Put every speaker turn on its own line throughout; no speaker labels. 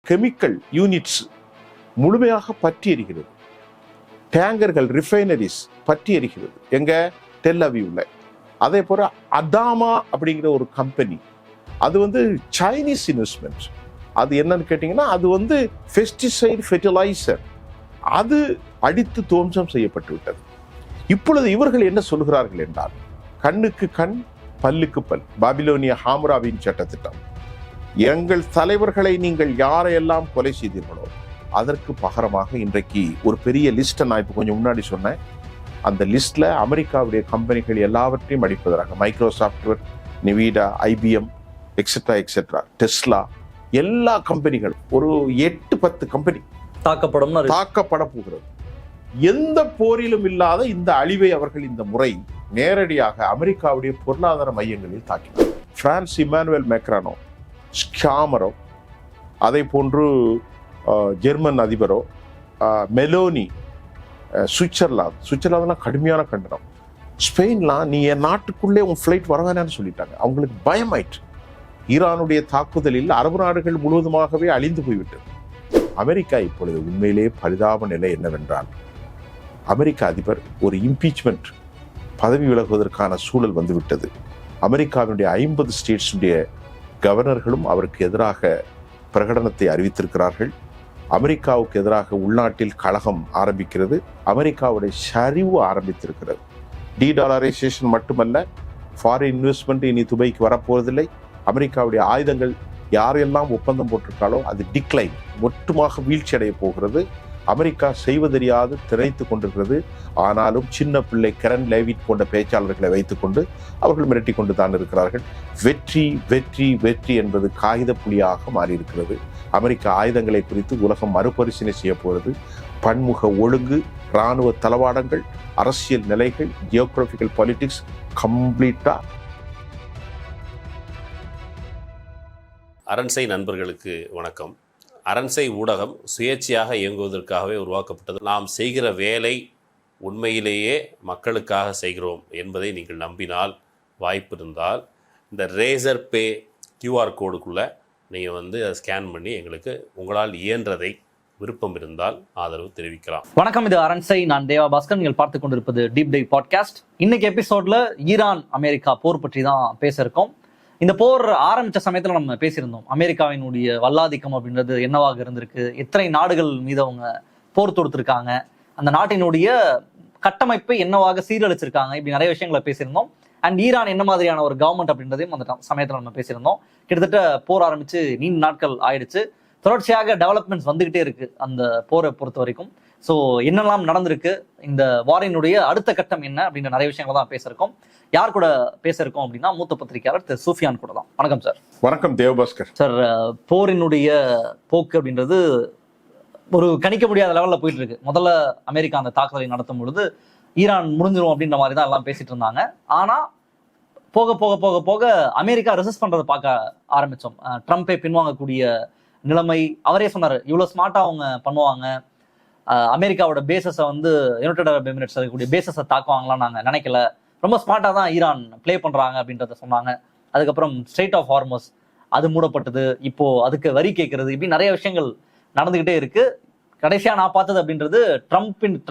Chemical units முழுமையாக பற்றி எரிகிறது. டேங்கர்கள், ரிஃபைனரிஸ் பற்றி எரிகிறது. எங்க? டெல் அவீவ்ல. அதே போல அதாமா அப்படிங்கிற ஒரு கம்பெனி, அது சைனீஸ் இன்வெஸ்ட்மெண்ட். அது என்னன்னு கேட்டீங்கன்னா, அது பெஸ்டிசைட் ஃபெர்டிலைசர், அது அடித்து துவம்சம் செய்யப்பட்டு விட்டது. இப்பொழுது இவர்கள் என்ன சொல்கிறார்கள் என்றால், கண்ணுக்கு கண் பல்லுக்கு பல், பாபிலோனிய ஹாமுராபியின் சட்டத்திட்டம். எங்கள் தலைவர்களை நீங்கள் யாரையெல்லாம் கொலை செய்தீர்களோ அதற்கு பகரமாக இன்றைக்கு ஒரு பெரிய லிஸ்ட்டை நான் இப்போ கொஞ்சம் முன்னாடி சொன்னேன். அந்த லிஸ்ட்ல அமெரிக்காவுடைய கம்பெனிகள் எல்லாவற்றையும் அடிப்பதற்காக மைக்ரோசாஃப்ட்வேர், நிவிடா, ஐபிஎம், எக்ஸெட்ரா எக்ஸெட்ரா, டெஸ்லா, எல்லா கம்பெனிகள், ஒரு 8-10 கம்பெனி தாக்கப்பட போகிறது. எந்த போரிலும் இல்லாத இந்த அழிவை அவர்கள் இந்த முறை நேரடியாக அமெரிக்காவுடைய பொருளாதார மையங்களில் தாக்கினார். பிரான்ஸ் இமானுவேல் மேக்ரானோ, ஸ்காமரோ, அதை போன்று ஜெர்மன் அதிபரோ, மெலோனி, சுவிட்சர்லாந்துலாம் கடுமையான கண்டனம். ஸ்பெயின்லாம் நீ என் நாட்டுக்குள்ளே உன் ஃப்ளைட் வர வேணான்னு சொல்லிட்டாங்க. அவங்களுக்கு பயமாயிற்று. ஈரானுடைய தாக்குதலில் அரபு நாடுகள் முழுவதுமாகவே அழிந்து போய்விட்டது. அமெரிக்கா இப்பொழுது உண்மையிலே பரிதாப நிலை என்னவென்றால், அமெரிக்க அதிபர் ஒரு இம்பீச்மெண்ட், பதவி விலகுவதற்கான சூழல் வந்துவிட்டது. அமெரிக்காவினுடைய 50 ஸ்டேட்ஸுடைய கவர்னர்களும் அவருக்கு எதிராக பிரகடனத்தை அறிவித்திருக்கிறார்கள். அமெரிக்காவுக்கு எதிராக உள்நாட்டில் கலகம் ஆரம்பிக்கிறது. அமெரிக்காவுடைய சரிவு ஆரம்பித்திருக்கிறது. டீடாலரைசேஷன் மட்டுமல்ல, ஃபாரின் இன்வெஸ்ட்மெண்ட் இனி துபாய்க்கு வரப்போவதில்லை. அமெரிக்காவுடைய ஆயுதங்கள் யாரெல்லாம் ஒப்பந்தம் போட்டிருக்காளோ அது டிக்ளைன், ஒட்டுமாக வீழ்ச்சி அடைய போகிறது. அமெரிக்கா செய்வதறியாது திரைத்து கொண்டிருக்கிறது. ஆனாலும் சின்ன பிள்ளை கெரன் லேவிட் போன்ற பேச்சாளர்களை வைத்துக்கொண்டு அவர்கள் மிரட்டி கொண்டு தான் இருக்கிறார்கள். வெற்றி வெற்றி வெற்றி என்பது காகித புலியாக மாறியிருக்கிறது. அமெரிக்க ஆயுதங்களை குறித்து உலகம் மறுபரிசீலனை செய்ய போகிறது. பன்முக ஒழுங்கு, இராணுவ தளவாடங்கள், அரசியல் நிலைகள், ஜியோகிராபிக்கல் பாலிடிக்ஸ் கம்ப்ளீட்டா.
அரண்சை நண்பர்களுக்கு வணக்கம். அரண்சை ஊடகம் சுயேட்சையாக இயங்குவதற்காகவே உருவாக்கப்பட்டது. நாம் செய்கிற வேலை உண்மையிலேயே மக்களுக்காக செய்கிறோம் என்பதை நீங்கள் நம்பினால், வாய்ப்பு இருந்தால் இந்த ரேசர் பே QR கோடுக்குள்ளே நீங்கள் அதை ஸ்கேன் பண்ணி எங்களுக்கு உங்களால் இயன்றதை, விருப்பம் இருந்தால் ஆதரவு தெரிவிக்கலாம்.
வணக்கம், இது அரண்சை. நான் தேவா பாஸ்கர். நீங்கள் பார்த்து கொண்டிருப்பது டீப் டைவ் பாட்காஸ்ட். இன்னைக்கு எபிசோட்ல ஈரான் அமெரிக்கா போர் பற்றி தான் பேச இருக்கோம். இந்த போர் ஆரம்பித்த சமயத்தில் நம்ம பேசியிருந்தோம், அமெரிக்காவினுடைய வல்லாதிக்கம் அப்படின்றது என்னவாக இருந்திருக்கு, எத்தனை நாடுகள் மீது அவங்க போர் தொடுத்திருக்காங்க, அந்த நாட்டினுடைய கட்டமைப்பை என்னவாக சீரழிச்சிருக்காங்க, இப்படி நிறைய விஷயங்களை பேசியிருந்தோம். அண்ட் ஈரான் என்ன மாதிரியான ஒரு கவர்மெண்ட் அப்படின்றதையும் அந்த சமயத்தில் நம்ம பேசியிருந்தோம். கிட்டத்தட்ட போர் ஆரம்பித்து நீண்ட நாட்கள் ஆயிடுச்சு. தொடர்ச்சியாக டெவலப்மெண்ட்ஸ் வந்துகிட்டே இருக்கு அந்த போரை பொறுத்த வரைக்கும். ஸோ என்னெல்லாம் நடந்திருக்கு, இந்த வாரினுடைய அடுத்த கட்டம் என்ன அப்படின்ற நிறைய விஷயங்கள் தான் பேசியிருக்கோம். யார் கூட பேசியிருக்கோம் அப்படின்னா, மூத்த பத்திரிகையாளர் திரு சூஃபியான் கூட தான். வணக்கம் சார்.
வணக்கம் தேவபாஸ்கர்
சார். போரினுடைய போக்கு அப்படின்றது ஒரு கணிக்க முடியாத லெவலில் போயிட்டு இருக்கு. முதல்ல அமெரிக்கா அந்த தாக்குதலை நடத்தும் பொழுது ஈரான் முடிஞ்சிடும் அப்படின்ற மாதிரி தான் எல்லாம் பேசிட்டு இருந்தாங்க. ஆனால் போக போக போக போக அமெரிக்கா ரெசிஸ்ட் பண்றதை பார்க்க ஆரம்பித்தோம். ட்ரம்ப்பை பின்வாங்கக்கூடிய நிலைமை. அவரே சொன்னார், இவ்வளோ ஸ்மார்ட்டாக அவங்க பண்ணுவாங்க, அமெரிக்காவோட பேசஸை யுனைடெட் அரப் எமிரேட்ஸ் இருக்கக்கூடிய பேசஸை தாக்குவாங்களாம் நாங்கள் நினைக்கல, ரொம்ப ஸ்மார்ட்டாக தான் ஈரான் ப்ளே பண்ணுறாங்க அப்படின்றத சொன்னாங்க. அதுக்கப்புறம் ஸ்ட்ரெய்ட் ஆஃப் ஹார்மஸ் அது மூடப்பட்டது, இப்போ அதுக்கு வரி கேட்கறது, இப்படி நிறைய விஷயங்கள் நடந்துகிட்டே இருக்கு. கடைசியாக நான் பார்த்தது அப்படின்றது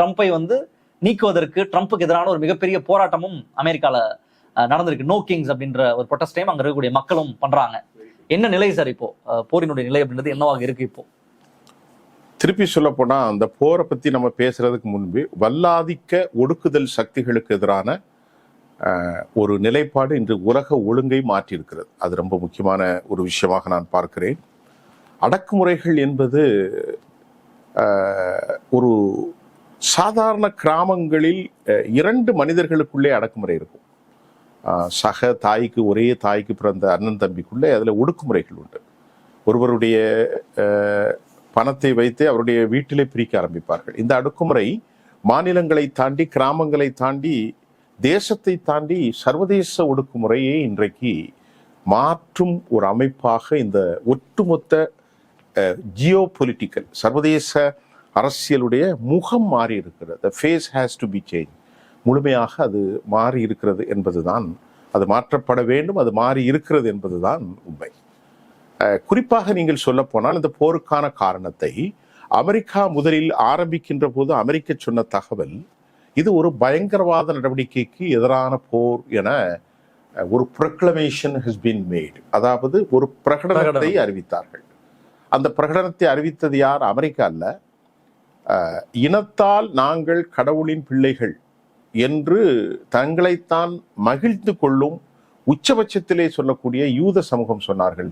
ட்ரம்ப்பை நீக்குவதற்கு, ட்ரம்ப்புக்கு எதிரான ஒரு மிகப்பெரிய போராட்டமும் அமெரிக்காவில் நடந்திருக்கு. நோ கிங்ஸ் அப்படின்ற ஒரு ப்ரொட்டஸ்டையும் அங்கே இருக்கக்கூடிய மக்களும் பண்றாங்க. என்ன நிலை சார் இப்போ போரினுடைய நிலை அப்படின்றது என்னவாக இருக்கு? இப்போ
திருப்பி சொல்ல போனா, அந்த போரை பத்தி நம்ம பேசுறதுக்கு முன்பு வல்லாதிக்க ஒடுக்குதல் சக்திகளுக்கு எதிரான ஒரு நிலைப்பாடு இன்று உலக ஒழுங்கை மாற்றி இருக்கிறது. அது ரொம்ப முக்கியமான ஒரு விஷயமாக நான் பார்க்கிறேன். அடக்குமுறைகள் என்பது ஒரு சாதாரண கிராமங்களில் 2 மனிதர்களுக்குள்ளே அடக்குமுறை இருக்கும். சக தாய்க்கு, ஒரே தாய்க்கு பிறந்த அண்ணன் தம்பிக்குள்ளே அதில் ஒடுக்குமுறைகள் உண்டு. ஒருவருடைய பணத்தை வைத்து அவருடைய வீட்டிலே பிரிக்க ஆரம்பிப்பார்கள். இந்த அடக்குமுறை மாநிலங்களை தாண்டி, கிராமங்களை தாண்டி, தேசத்தை தாண்டி சர்வதேச ஒடுக்குமுறையை இன்றைக்கு மாற்றும் ஒரு அமைப்பாக இந்த ஒட்டுமொத்த ஜியோ பொலிட்டிக்கல் சர்வதேச அரசியலுடைய முகம் மாறி இருக்கிறது. The face has to be changed. முழுமையாக அது மாறி இருக்கிறது என்பதுதான், அது மாற்றப்பட வேண்டும், அது மாறி இருக்கிறது என்பதுதான் உண்மை. குறிப்பாக நீங்கள் சொல்ல போனால் இந்த போருக்கான காரணத்தை அமெரிக்கா முதலில் ஆரம்பிக்கின்ற போது அமெரிக்க சொன்ன தகவல், இது ஒரு பயங்கரவாத நடவடிக்கைக்கு எதிரான போர் என ஒரு ப்ரொக்ளமேஷன் ஹஸ் பீன் மேட், அதாவது ஒரு பிரகடனத்தை அறிவித்தார்கள். அந்த பிரகடனத்தை அறிவித்தது யார்? அமெரிக்கா அல்ல. இனத்தால் நாங்கள் கடவுளின் பிள்ளைகள் என்று தங்களைத்தான் மகிழ்ந்து கொள்ளும் உச்சபட்சத்திலே சொல்லக்கூடிய யூத சமூகம் சொன்னார்கள்.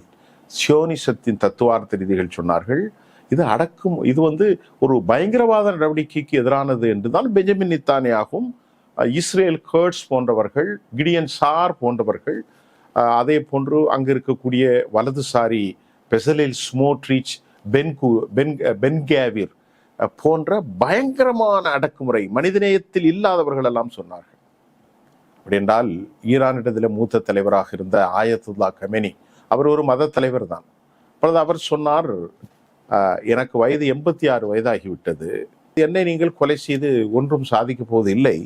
சியோனிசத்தின் தத்துவார்த்த ரீதிகள் சொன்னார்கள். இது ஒரு பயங்கரவாத நடவடிக்கைக்கு எதிரானது என்றுதான் பெஞ்சமின் நெத்தன்யாகும், இஸ்ரேல் கர்ட்ஸ் போன்றவர்கள், கிடியன் சார் போன்றவர்கள், அதே போன்று அங்கு இருக்கக்கூடிய வலதுசாரி பெசலேல் ஸ்மோட்ரிச், பென்கேவிர் போன்ற பயங்கரமான அடக்குமுறை, மனிதநேயத்தில் இல்லாதவர்கள் எல்லாம் சொன்னார்கள். அப்படி என்றால் ஈரானிடத்தில் மூத்த தலைவராக இருந்த ஆயத்துல்லா கமேனி, அவர் ஒரு மத தலைவர் தான். அப்பொழுது அவர் சொன்னார், எனக்கு வயது 86 வயதாகிவிட்டது, என்னை நீங்கள் கொலை செய்து ஒன்றும் சாதிக்க போவது இல்லை.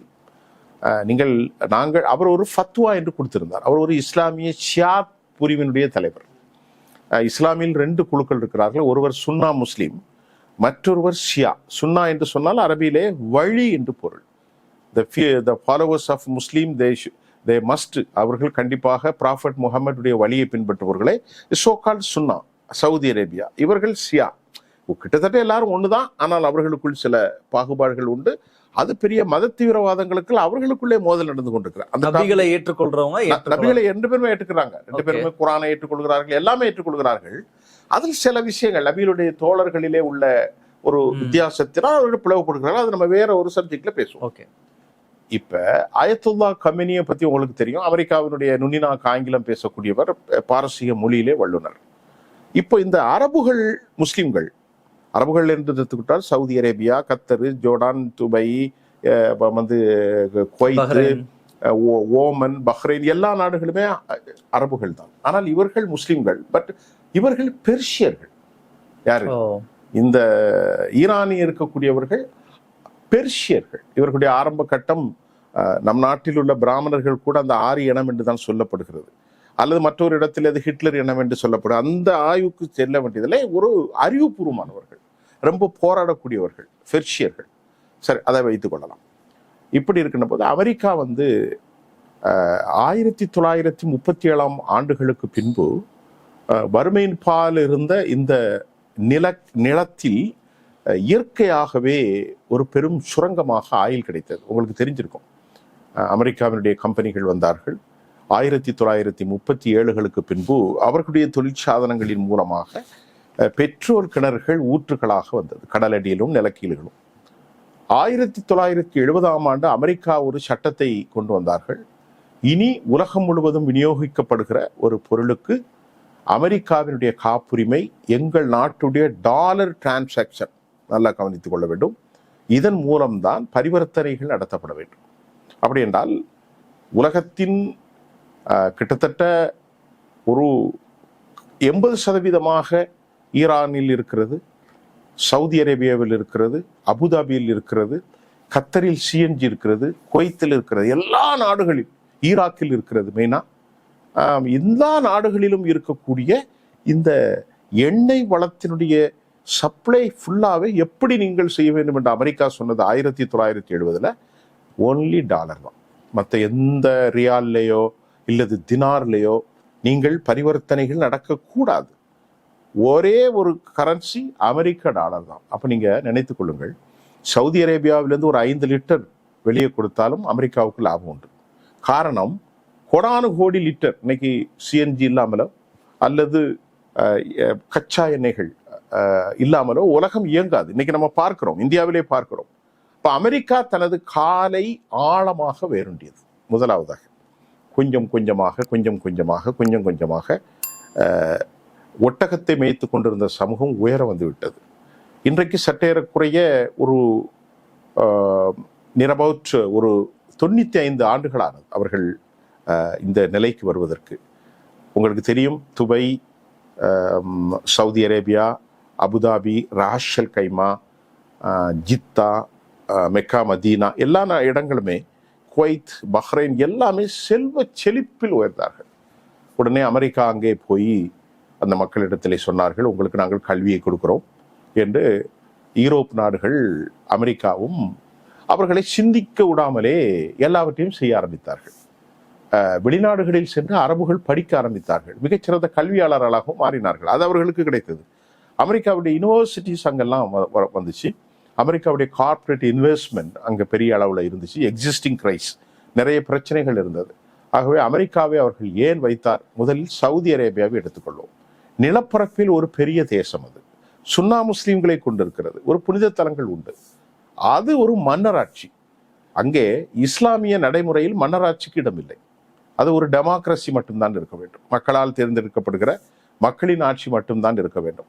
அவர் ஒரு ஃபத்வா என்று கொடுத்திருந்தார். அவர் ஒரு இஸ்லாமிய ஷியாத் பிரிவினுடைய தலைவர். இஸ்லாமியில் 2 குழுக்கள் இருக்கிறார்கள். ஒருவர் சுன்னா முஸ்லீம், மற்றொருவர் ஷியா. சுன்னா என்று சொன்னால் அரபியிலே வழி என்று பொருள். the followers of Muslim, they must, அவர்கள் கண்டிப்பாக ப்ராஃபட் முகமதுடைய வழியை பின்பற்றுபவர்களே சோ கால்ட் சுன்னா. சவுதி அரேபியா, இவர்கள் ஷியா. கிட்டத்தட்ட எல்லாரும் ஒண்ணுதான், ஆனால் அவர்களுக்குள் சில பாகுபாடுகள் உண்டு. அது பெரிய மத தீவிரவாதங்களுக்கு அவர்களுக்குள்ளே மோதல் நடந்து கொண்டிருக்கிறார். அந்த
நபிகளை ஏற்றுக்கொள்றவங்க
நபிகளை 2 பேருமே ஏற்றுக்கிறாங்க, 2 பேருமே குரானை ஏற்றுக்கொள்கிறார்கள், எல்லாமே ஏற்றுக்கொள்கிறார்கள். அதில் சில விஷயங்கள் நபிகளுடைய தோழர்களிலே உள்ள ஒரு வித்தியாசத்தினால் அவர்கள் பிளவுபடுகிறார்கள். அது நம்ம வேற ஒரு சப்ஜெக்ட்ல பேசுவோம்.
ஓகே.
இப்ப அயத்துல்லா கமேனியை பத்தி உங்களுக்கு தெரியும். அமெரிக்காவினுடைய நுண்ணினாக்கு ஆங்கிலம் பேசக்கூடியவர், பாரசீக மொழியிலே வல்லுனர். இப்போ இந்த முஸ்லிம்கள் அரபுகள் என்று எடுத்துக்கிட்டால் சவுதி அரேபியா, கத்தர், Jordan, Dubai, Kuwait, Oman, Bahrain, எல்லா நாடுகளுமே அரபுகள் தான். ஆனால் இவர்கள் முஸ்லிம்கள், பட் இவர்கள் பெர்ஷியர்கள். யாரு? இந்த ஈரானிய இருக்கக்கூடியவர்கள் பெர்ஷியர்கள். இவர்களுடைய ஆரம்ப கட்டம் நம் நாட்டில் உள்ள பிராமணர்கள் கூட அந்த ஆரிய இனம் என்று தான் சொல்லப்படுகிறது, அல்லது மற்றொரு இடத்தில் அது ஹிட்லர் இனம் என்று சொல்லப்படும். அந்த ஆய்வுக்கு செல்ல வேண்டியதில்லை. ஒரு அறிவுபூர்வமானவர்கள், ரொம்ப போராடக்கூடியவர்கள், பெர்ஷியர்கள். சரி, அதை வைத்துக் கொள்ளலாம். இப்படி இருக்கின்ற போது அமெரிக்கா 1937 ஆண்டுகளுக்கு பின்பு வறுமையின் பால் இருந்த இந்த நிலத்தில் இயற்கையாகவே ஒரு பெரும் சுரங்கமாக ஆயில் கிடைத்தது. உங்களுக்கு தெரிஞ்சிருக்கும். அமெரிக்காவினுடைய கம்பெனிகள் வந்தார்கள். 1937களுக்கு பின்பு அவர்களுடைய தொழிற்சாதனங்களின் மூலமாக பெட்ரோல் கிணறுகள் ஊற்றுகளாக வந்தது, கடலடியிலும் நிலக்கீழுகளும். 1970ஆம் ஆண்டு அமெரிக்கா ஒரு சட்டத்தை கொண்டு வந்தார்கள். இனி உலகம் முழுவதும் விநியோகிக்கப்படுகிற ஒரு பொருளுக்கு அமெரிக்காவினுடைய காப்புரிமை எங்கள் நாட்டுடைய டாலர் டிரான்சாக்சன், நல்லா கவனித்துக் கொள்ள வேண்டும், இதன் மூலம்தான் பரிவர்த்தனைகள் நடத்தப்பட வேண்டும். அப்படி என்றால் உலகத்தின் கிட்டத்தட்ட ஒரு 80% ஈரானில் இருக்கிறது, சவுதி அரேபியாவில் இருக்கிறது, அபுதாபியில் இருக்கிறது, கத்தரில் சிஎன்ஜி இருக்கிறது, குவைத்தில் இருக்கிறது, எல்லா நாடுகளிலும், ஈராக்கில் இருக்கிறது. மெயினா எல்லா நாடுகளிலும் இருக்கக்கூடிய இந்த எண்ணெய் வளத்தினுடைய சப்ளை ஃபுல்லாவே எப்படி நீங்கள் செய்ய வேண்டும் என்று அமெரிக்கா சொன்னது 1970 ஓன்லி டாலர் தான். மற்ற எந்த ரியால்லையோ இல்லது தினார்லையோ நீங்கள் பரிவர்த்தனைகள் நடக்கக்கூடாது. ஒரே ஒரு கரன்சி அமெரிக்க டாலர் தான். அப்ப நீங்க நினைத்துக் கொள்ளுங்கள், சவுதி அரேபியாவிலிருந்து ஒரு 5 லிட்டர் வெளியே கொடுத்தாலும் அமெரிக்காவுக்கு லாபம் உண்டு. காரணம், கோடானு கோடி லிட்டர் இன்னைக்கு சிஎன்ஜி இல்லாமலோ அல்லது கச்சா எண்ணெய்கள் இல்லாமலோ உலகம் இயங்காது. இன்னைக்கு நம்ம பார்க்கிறோம், இந்தியாவிலே பார்க்கிறோம். இப்ப அமெரிக்கா தனது காலை ஆழமாக வேறுண்டியது. முதலாவதாக கொஞ்சம் கொஞ்சமாக ஒட்டகத்தை மேய்த்து கொண்டிருந்த சமூகம் உயர வந்து விட்டது. இன்றைக்கு சற்றேறக்குறைய ஒரு நிரபவுட் ஒரு 95 ஆண்டுகளானது அவர்கள் இந்த நிலைக்கு வருவதற்கு. உங்களுக்கு தெரியும், துபை, சவுதி அரேபியா, அபுதாபி, ராஷல் கைமா, ஜித்தா, மெக்கா, மதீனா, எல்லா இடங்களுமே, குவைத், பஹ்ரைன் எல்லாமே செல்வ செழிப்பில் உயர்ந்தார்கள். உடனே அமெரிக்கா அங்கே போய் அந்த மக்களிடத்திலே சொன்னார்கள், உங்களுக்கு நாங்கள் கல்வியை கொடுக்கிறோம் என்று. யூரோப் நாடுகள் அமெரிக்காவும் அவர்களை சிந்திக்க விடாமலே எல்லாவற்றையும் செய்ய ஆரம்பித்தார்கள். வெளிநாடுகளில் சென்று அரபுகள் படிக்க ஆரம்பித்தார்கள். மிகச்சிறந்த கல்வியாளர்களாகவும் மாறினார்கள். அது அவர்களுக்கு கிடைத்தது. அமெரிக்காவுடைய யூனிவர்சிட்டிஸ் அங்கெல்லாம் வந்துச்சு. அமெரிக்காவுடைய கார்ப்பரேட் இன்வெஸ்ட்மெண்ட் அங்கே பெரிய அளவில் இருந்துச்சு. எக்ஸிஸ்டிங் கிரைஸ், நிறைய பிரச்சனைகள் இருந்தது. ஆகவே அமெரிக்காவை அவர்கள் ஏன் வைத்தார்? முதலில் சவுதி அரேபியாவை எடுத்துக்கொள்வோம். நிலப்பரப்பில் ஒரு பெரிய தேசம், அது சுன்னா முஸ்லீம்களை கொண்டிருக்கிறது, ஒரு புனித தலங்கள் உண்டு. அது ஒரு மன்னராட்சி. அங்கே இஸ்லாமிய நடைமுறையில் மன்னராட்சிக்கு இடமில்லை. அது ஒரு டெமோக்ரஸி மட்டும்தான் இருக்க வேண்டும். மக்களால் தேர்ந்தெடுக்கப்படுகிற மக்களின் ஆட்சி மட்டும்தான் இருக்க வேண்டும்.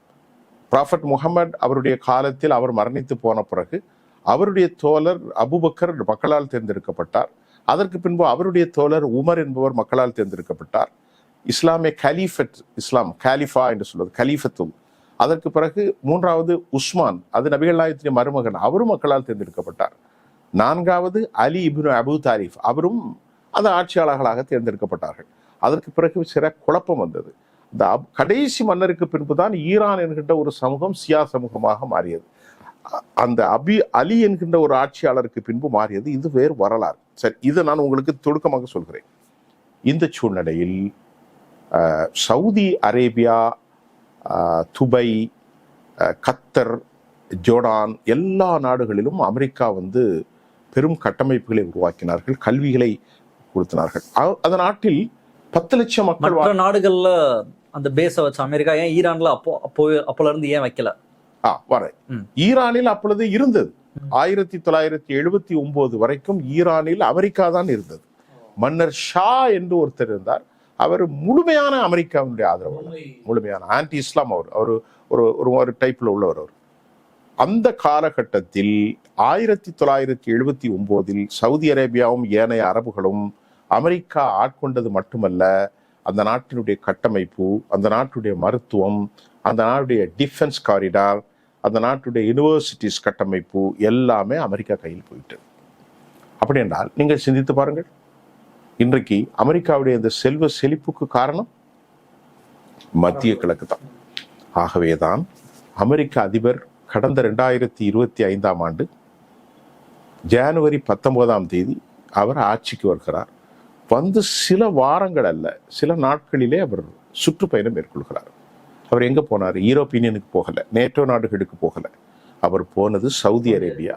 ப்ராஃபட் முகமது அவருடைய காலத்தில் அவர் மரணித்து போன பிறகு அவருடைய தோழர் அபூபக்கர் மக்களால் தேர்ந்தெடுக்கப்பட்டார். அதற்கு பின்பு அவருடைய தோழர் உமர் என்பவர் மக்களால் தேர்ந்தெடுக்கப்பட்டார். இஸ்லாமிய கலீஃபத், இஸ்லாம் காலிஃபா என்று சொல்வது கலீஃபத்துல். அதற்கு பிறகு மூன்றாவது உஸ்மான், அது நபிகள் நாயகத்தின் மருமகன், அவரும் மக்களால் தேர்ந்தெடுக்கப்பட்டார். நான்காவது அலி இப்னு அபு தாரிஃப், அவரும் அந்த ஆட்சியாளர்களாக தேர்ந்தெடுக்கப்பட்டார்கள். அதற்கு பிறகு சில குழப்பம் வந்தது. இந்த கடைசி மன்னருக்கு பின்புதான் ஈரான் என்கின்ற ஒரு சமூகம் சியா சமூகமாக மாறியது. அந்த அலி என்கின்ற ஒரு ஆட்சியாளருக்கு பின்பு மாறியது. இது வேறு வரலாறு. சரி, இதை நான் உங்களுக்கு தொடுக்கமாக சொல்கிறேன். இந்த சூழ்நிலையில் சவுதி அரேபியா, துபை, கத்தர், ஜோர்டான் எல்லா நாடுகளிலும் அமெரிக்கா பெரும் கட்டமைப்புகளை உருவாக்கினார்கள், கல்விகளை கொடுத்தினார்கள். அந்த நாட்டில் 10 லட்சம் மக்கள்.
மற்ற நாடுகள்ல அந்த பேஸை வச்சு அமெரிக்கா ஏன் ஈரான்ல அப்போல இருந்து ஏன் வைக்கல?
ஈரானில் அப்பொழுது இருந்தது. 1979 வரைக்கும் ஈரானில் அமெரிக்கா தான் இருந்தது. மன்னர் ஷா என்று ஒருத்தர் இருந்தார். அவர் முழுமையான அமெரிக்காவுடைய ஆதரவாளர், முழுமையான ஆன்டி இஸ்லாம். அவர் ஒரு டைப்ல உள்ளவர். அவர் அந்த காலகட்டத்தில் 1979 சவுதி அரேபியாவும் ஏனைய அரபுகளும் அமெரிக்கா ஆட்கொண்டது மட்டுமல்ல, அந்த நாட்டினுடைய கட்டமைப்பு, அந்த நாட்டுடைய மருத்துவம், அந்த நாட்டுடைய டிஃபென்ஸ் காரிடார், அந்த நாட்டுடைய யூனிவர்சிட்டிஸ் கட்டமைப்பு எல்லாமே அமெரிக்கா கையில் போயிட்டு. அப்படி என்றால் நீங்கள் சிந்தித்து பாருங்கள், இன்றைக்கு அமெரிக்காவுடைய இந்த செல்வ செழிப்புக்கு காரணம் மத்திய கிழக்கு தான். ஆகவேதான் அமெரிக்க அதிபர் கடந்த 2025ஆம் ஆண்டு ஜனவரி 19ஆம் தேதி அவர் ஆட்சிக்கு வருகிறார். சில வாரங்கள் அல்ல, சில நாட்களிலே அவர் சுற்றுப்பயணம் மேற்கொள்கிறார். அவர் எங்க போனார்? யூரோப்பிய யூனியனுக்கு போகல, நேட்டோ நாடுகளுக்கு போகல. அவர் போனது சவுதி அரேபியா,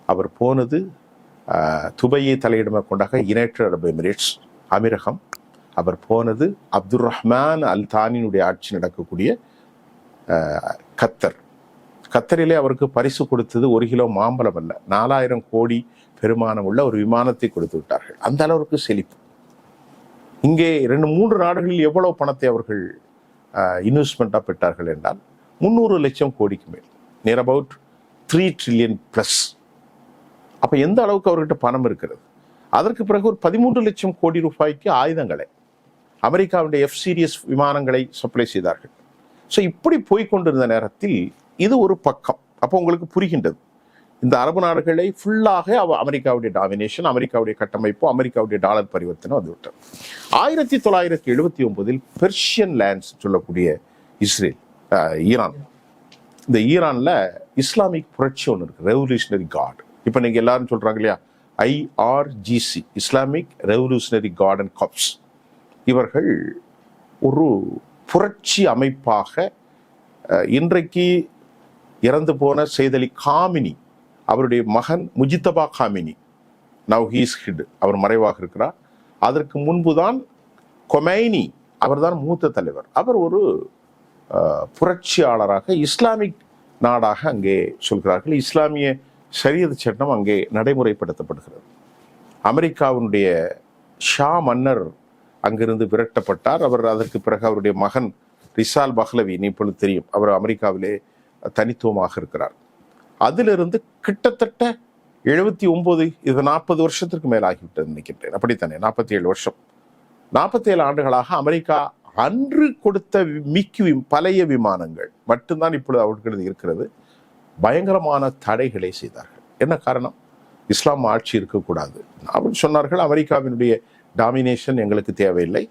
அவர் போனது துபையை தலையிடமாக கொண்டாக யுனைடெட் அரபு எமிரேட்ஸ், அமீரகம். அவர் போனது அப்துல் ரஹ்மான் அல் தானியினுடைய ஆட்சி நடக்கக்கூடிய கத்தரிலே அவருக்கு பரிசு கொடுத்தது 1 கிலோ மாம்பழம் அல்ல, 4000 கோடி பெருமானம் உள்ள ஒரு விமானத்தை கொடுத்து விட்டார்கள். அந்த அளவுக்கு செழிப்பு. இங்கே 2-3 நாடுகளில் எவ்வளவு பணத்தை அவர்கள் இன்வெஸ்ட்மெண்டா பெற்றார்கள் என்றால் 300 லட்சம் கோடிக்கு மேல், நியர் அபவுட் 3 trillion plus. அப்ப எந்த அளவுக்கு அவர்கிட்ட பணம் இருக்கிறது. அதற்கு பிறகு ஒரு 13 லட்சம் கோடி ரூபாய்க்கு ஆயுதங்களை, அமெரிக்காவுடைய F-Series விமானங்களை சப்ளை செய்தார்கள். ஸோ இப்படி போய்கொண்டிருந்த நேரத்தில் இது ஒரு பக்கம். அப்போ உங்களுக்கு புரிகின்றது, இந்த அரபு நாடுகளை ஃபுல்லாக அமெரிக்காவுடைய டாமினேஷன், அமெரிக்காவுடைய கட்டமைப்பு, அமெரிக்காவுடைய டாலர் பரிவர்த்தனை வந்துவிட்டது. 1979 பெர்ஷியன் லேண்ட்ஸ் சொல்லக்கூடிய ஈரான், இந்த ஈரான்ல இஸ்லாமிக் புரட்சி ஒன்று இருக்கு, ரெவல்யூஷனரி கார்டு. இப்போ நீங்க எல்லாரும் சொல்றாங்க இல்லையா, IRGC, Islamic revolutionary card and cops. இவர்கள் ஒரு புரட்சி அமைப்பாக இன்றைக்கு இறந்து போன சையத் அலி காமினி, அவருடைய மகன் Mujithaba Gamini, now he's hit, அவர் மறைவாக இருக்கிறார். அதற்கு முன்புதான் கொமைனி, அவர்தான் மூத்த தலைவர். அவர் ஒரு புரட்சியாளராக இஸ்லாமிக் நாடாக அங்கே சொல்கிறார்கள். இஸ்லாமிய ஷரியத் சட்டம் அங்கே நடைமுறைப்படுத்தப்படுகிறது. அமெரிக்காவினுடைய ஷா மன்னர் அங்கிருந்து விரட்டப்பட்டார். அவர் அதற்கு பிறகு அவருடைய மகன் ரிசால் பஹ்லவி, இப்பொழுது தெரியும், அவர் அமெரிக்காவிலே தனித்துவமாக இருக்கிறார். அதிலிருந்து கிட்டத்தட்ட 79, இது 40 வருஷத்திற்கு மேல் ஆகிவிட்டது நினைக்கின்றேன். அப்படித்தானே, 47 வருஷம், 47 ஆண்டுகளாக அமெரிக்கா அன்று கொடுத்த பழைய விமானங்கள் மட்டும்தான் இப்பொழுது அவர்களுக்கு இருக்கிறது. பயங்கரமான தடைகளை செய்தார்கள். என்ன காரணம்? இஸ்லாம் ஆட்சி இருக்கக்கூடாது. அவர் சொன்னார்கள், அமெரிக்காவினுடைய டாமினேஷன் எங்களுக்கு தேவையில்லை,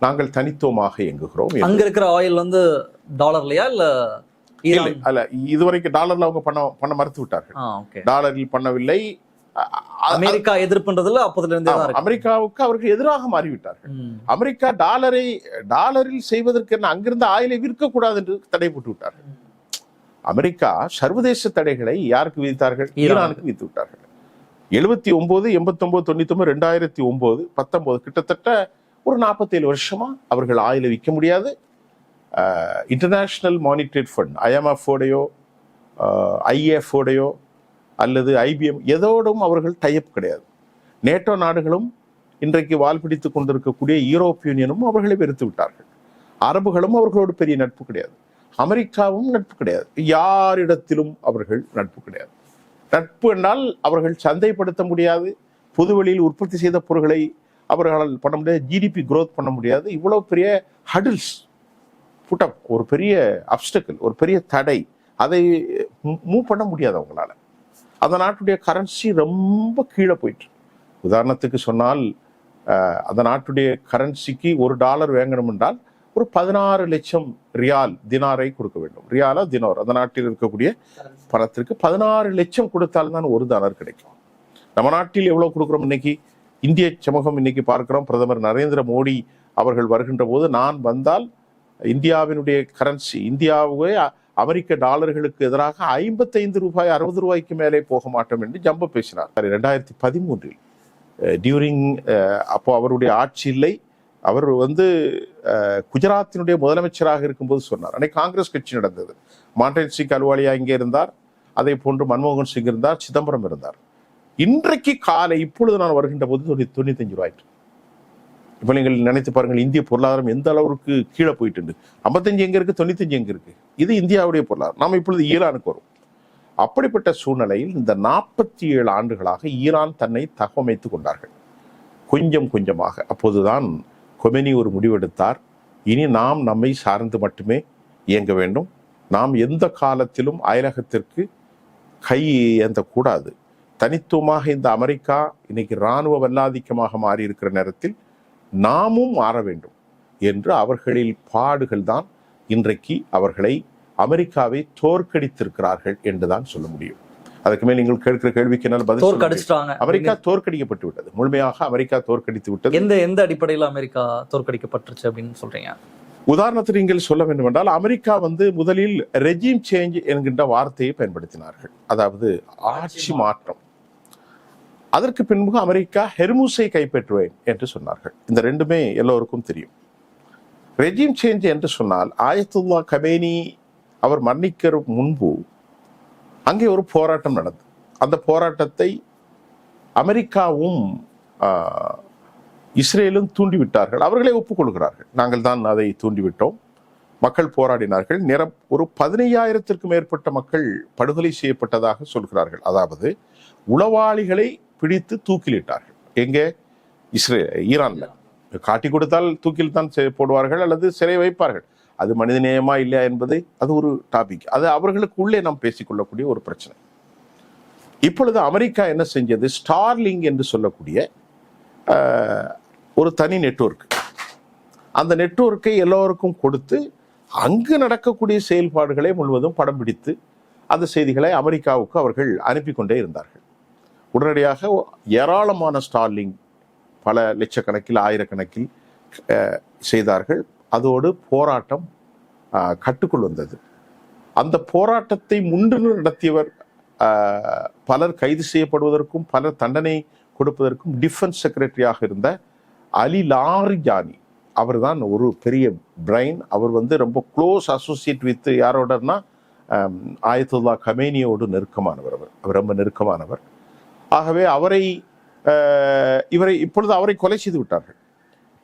நாங்கள் தனித்துவமாக இயங்குகிறோம்.
அங்க இருக்கிற ஆயில் வந்து டாலர்லயா இல்ல
அல்ல, இதுவரைக்கும் டாலர்ல அவங்க பண்ண மறுத்து விட்டார்கள். டாலரில் பண்ணவில்லை.
அமெரிக்கா எதிர்ப்புன்றதுல அப்போதுல இருந்தே
அமெரிக்காவுக்கு அவர்கள் எதிராக மாறிவிட்டார்கள். அமெரிக்கா டாலரில் செய்வதற்கு என்ன, அங்கிருந்து ஆயிலை விற்கக்கூடாது என்று தடை போட்டு விட்டார்கள். அமெரிக்கா சர்வதேச தடைகளை யாருக்கு விதித்தார்கள்? ஈரானுக்கு விதித்து விட்டார்கள். 79, 89, 99, 2009, 19 கிட்டத்தட்ட ஒரு 47 வருஷமா அவர்கள் ஆயிலை விற்க முடியாது. International monetary fund IMF ஓடையோ IF ஓடையோ அல்லது IBM எதோடும் அவர்கள் டைப் கிடையாது. நேட்டோ நாடுகளும் இன்றைக்கு வால் பிடித்துக் கொண்டிருக்கக்கூடிய யூரோப்பிய யூனியனும் அவர்களை வெறுத்து விட்டார்கள். அரபுகளும் அவர்களோடு பெரிய நட்பு கிடையாது. அமெரிக்காவும் நட்பு கிடையாது. யாரிடத்திலும் அவர்கள் நட்பு கிடையாது. நட்பு என்றால் அவர்கள் சந்தைப்படுத்த முடியாது, பொதுவெளியில் உற்பத்தி செய்த பொருட்களை அவர்களால் பண்ண முடியாது, GDP growth பண்ண முடியாது. இவ்வளவு பெரிய ஹடில்ஸ் புட்டப், ஒரு பெரிய அப்டக்கிள், ஒரு பெரிய தடை, அதை மூவ் பண்ண முடியாது அவங்களால. அந்த நாட்டுடைய கரன்சி ரொம்ப கீழே போயிட்டு. உதாரணத்துக்கு சொன்னால் அந்த நாட்டுடைய கரன்சிக்கு $1 வாங்கணும் என்றால் ஒரு 16 லட்சம் ரியால் தினாரை கொடுக்க வேண்டும். ரியாலா தினார், அந்த நாட்டில் இருக்கக்கூடிய பணத்திற்கு 16 லட்சம் கொடுத்தால்தான் $1 கிடைக்கும். நம்ம நாட்டில் எவ்வளவு கொடுக்குறோம்? இன்னைக்கு இந்திய சமூகம் இன்னைக்கு பார்க்கிறோம், பிரதமர் நரேந்திர மோடி அவர்கள் வருகின்ற போது, நான் வந்தால் இந்தியாவினுடைய கரன்சி, இந்தியாவே அமெரிக்க டாலர்களுக்கு எதிராக 55 ரூபாய் 60 ரூபாய்க்கு மேலே போக மாட்டோம் என்று ஜம்ப பேசினார். 2013 டியூரிங் அப்போ அவருடைய ஆட்சி இல்லை. அவர் வந்து குஜராத்தினுடைய முதலமைச்சராக இருக்கும்போது சொன்னார். அன்னைக்கு காங்கிரஸ் கட்சி நடந்தது. மாண்டேன் சிங் அலுவாலியா இங்கே இருந்தார், அதே போன்று மன்மோகன் சிங் இருந்தார், சிதம்பரம் இருந்தார். இன்றைக்கு காலை இப்பொழுது நான் வருகின்ற போது 95 ரூபாய். இப்ப நீங்கள் நினைத்து பாருங்கள், இந்திய பொருளாதாரம் எந்த அளவுக்கு கீழே போயிட்டு. 55 எங்க இருக்கு, 95 எங்க இருக்கு. இது இந்தியாவுடைய பொருளாதாரம். நாம் இப்பொழுது ஈரானுக்கு வரும். அப்படிப்பட்ட சூழ்நிலையில் இந்த 47 ஆண்டுகளாக ஈரான் தன்னை தகவமைத்துக் கொண்டார்கள், கொஞ்சம் கொஞ்சமாக. அப்போதுதான் கொமெனி ஒரு முடிவெடுத்தார், இனி நாம் நம்மை சார்ந்து மட்டுமே இயங்க வேண்டும், நாம் எந்த காலத்திலும் அயலகத்திற்கு கை ஏந்தக்கூடாது, தனித்துவமாக இந்த அமெரிக்கா இன்னைக்கு இராணுவ வல்லாதிக்கமாக மாறி இருக்கிற நேரத்தில் நாமும் மாற வேண்டும் என்று அவர்களில் பாடுகள் தான் இன்றைக்கு அவர்களை அமெரிக்காவை தோற்கடித்திருக்கிறார்கள் என்றுதான் சொல்ல முடியும். அதுக்கு மேல் நீங்கள் கேட்கிற கேள்விக்கு பதில், அமெரிக்கா தோற்கடிக்கப்பட்டு விட்டது, முழுமையாக அமெரிக்கா தோற்கடித்து விட்டது.
எந்த அடிப்படையில் அமெரிக்கா தோற்கடிக்கப்பட்டுச்சு அப்படின்னு சொல்றீங்க?
உதாரணத்துக்கு நீங்கள் சொல்ல வேண்டும் என்றால், அமெரிக்கா முதலில் ரெஜிம் சேஞ்ச் என்கின்ற வார்த்தையை பயன்படுத்தினார்கள், அதாவது ஆட்சி மாற்றம். அதற்கு பின்பு அமெரிக்கா ஹெர்முஸை கைப்பற்றுவேன் என்று சொன்னார்கள். இந்த ரெண்டுமே எல்லோருக்கும் தெரியும். ரெஜிம் சேஞ்ச் என்று சொன்னால், ஆயத்துல்லா கமேனி அவர் மரணிக்கிற முன்பு அங்கே ஒரு போராட்டம் நடந்தது. அந்த போராட்டத்தை அமெரிக்காவும் இஸ்ரேலும் தூண்டிவிட்டார்கள். அவர்களே ஒப்புக்கொள்கிறார்கள், நாங்கள் தான் அதை தூண்டிவிட்டோம். மக்கள் போராடினார்கள். ஒரு 15,000த்திற்கும் மேற்பட்ட மக்கள் படுகொலை செய்யப்பட்டதாக சொல்கிறார்கள். அதாவது உளவாளிகளை பிடித்து தூக்கிலிட்டார்கள். எங்கே? ஈரான்ல. காட்டி கொடுத்தால் தூக்கில் தான் போடுவார்கள் அல்லது சிறை வைப்பார்கள். அது மனிதநேயமா இல்லையா என்பது அது ஒரு டாபிக். அது அவர்களுக்கு உள்ளே நாம் பேசிக்கொள்ளக்கூடிய ஒரு பிரச்சனை. இப்பொழுது அமெரிக்கா என்ன செஞ்சது? ஸ்டார்லிங் என்று சொல்லக்கூடிய ஒரு தனி நெட்வொர்க், அந்த நெட்வொர்க்கை எல்லோருக்கும் கொடுத்து அங்கு நடக்கக்கூடிய செயல்பாடுகளை முழுவதும் படம் பிடித்து அந்த செய்திகளை அமெரிக்காவுக்கு அவர்கள் அனுப்பி கொண்டே இருந்தார்கள். உடனடியாக ஏராளமான ஸ்டார்லிங் பல லட்சக்கணக்கில் ஆயிரக்கணக்கில் செய்தார்கள். அதோடு போராட்டம் கட்டுக்குள் வந்தது. அந்த போராட்டத்தை முன்னின்று நடத்தியவர் பலர் கைது செய்யப்படுவதற்கும் பலர் தண்டனை கொடுப்பதற்கும் டிஃபென்ஸ் செக்ரட்டரியாக இருந்த அலி லாரிஜானி, அவர் தான் ஒரு பெரிய பிரைன். அவர் வந்து ரொம்ப க்ளோஸ் அசோசியேட் வித் யாரோடனா ஆயத்துல்லா கமேனியோடு நெருக்கமானவர். அவர் ரொம்ப நெருக்கமானவர். ஆகவே இப்பொழுது அவரை கொலை செய்து விட்டார்கள்.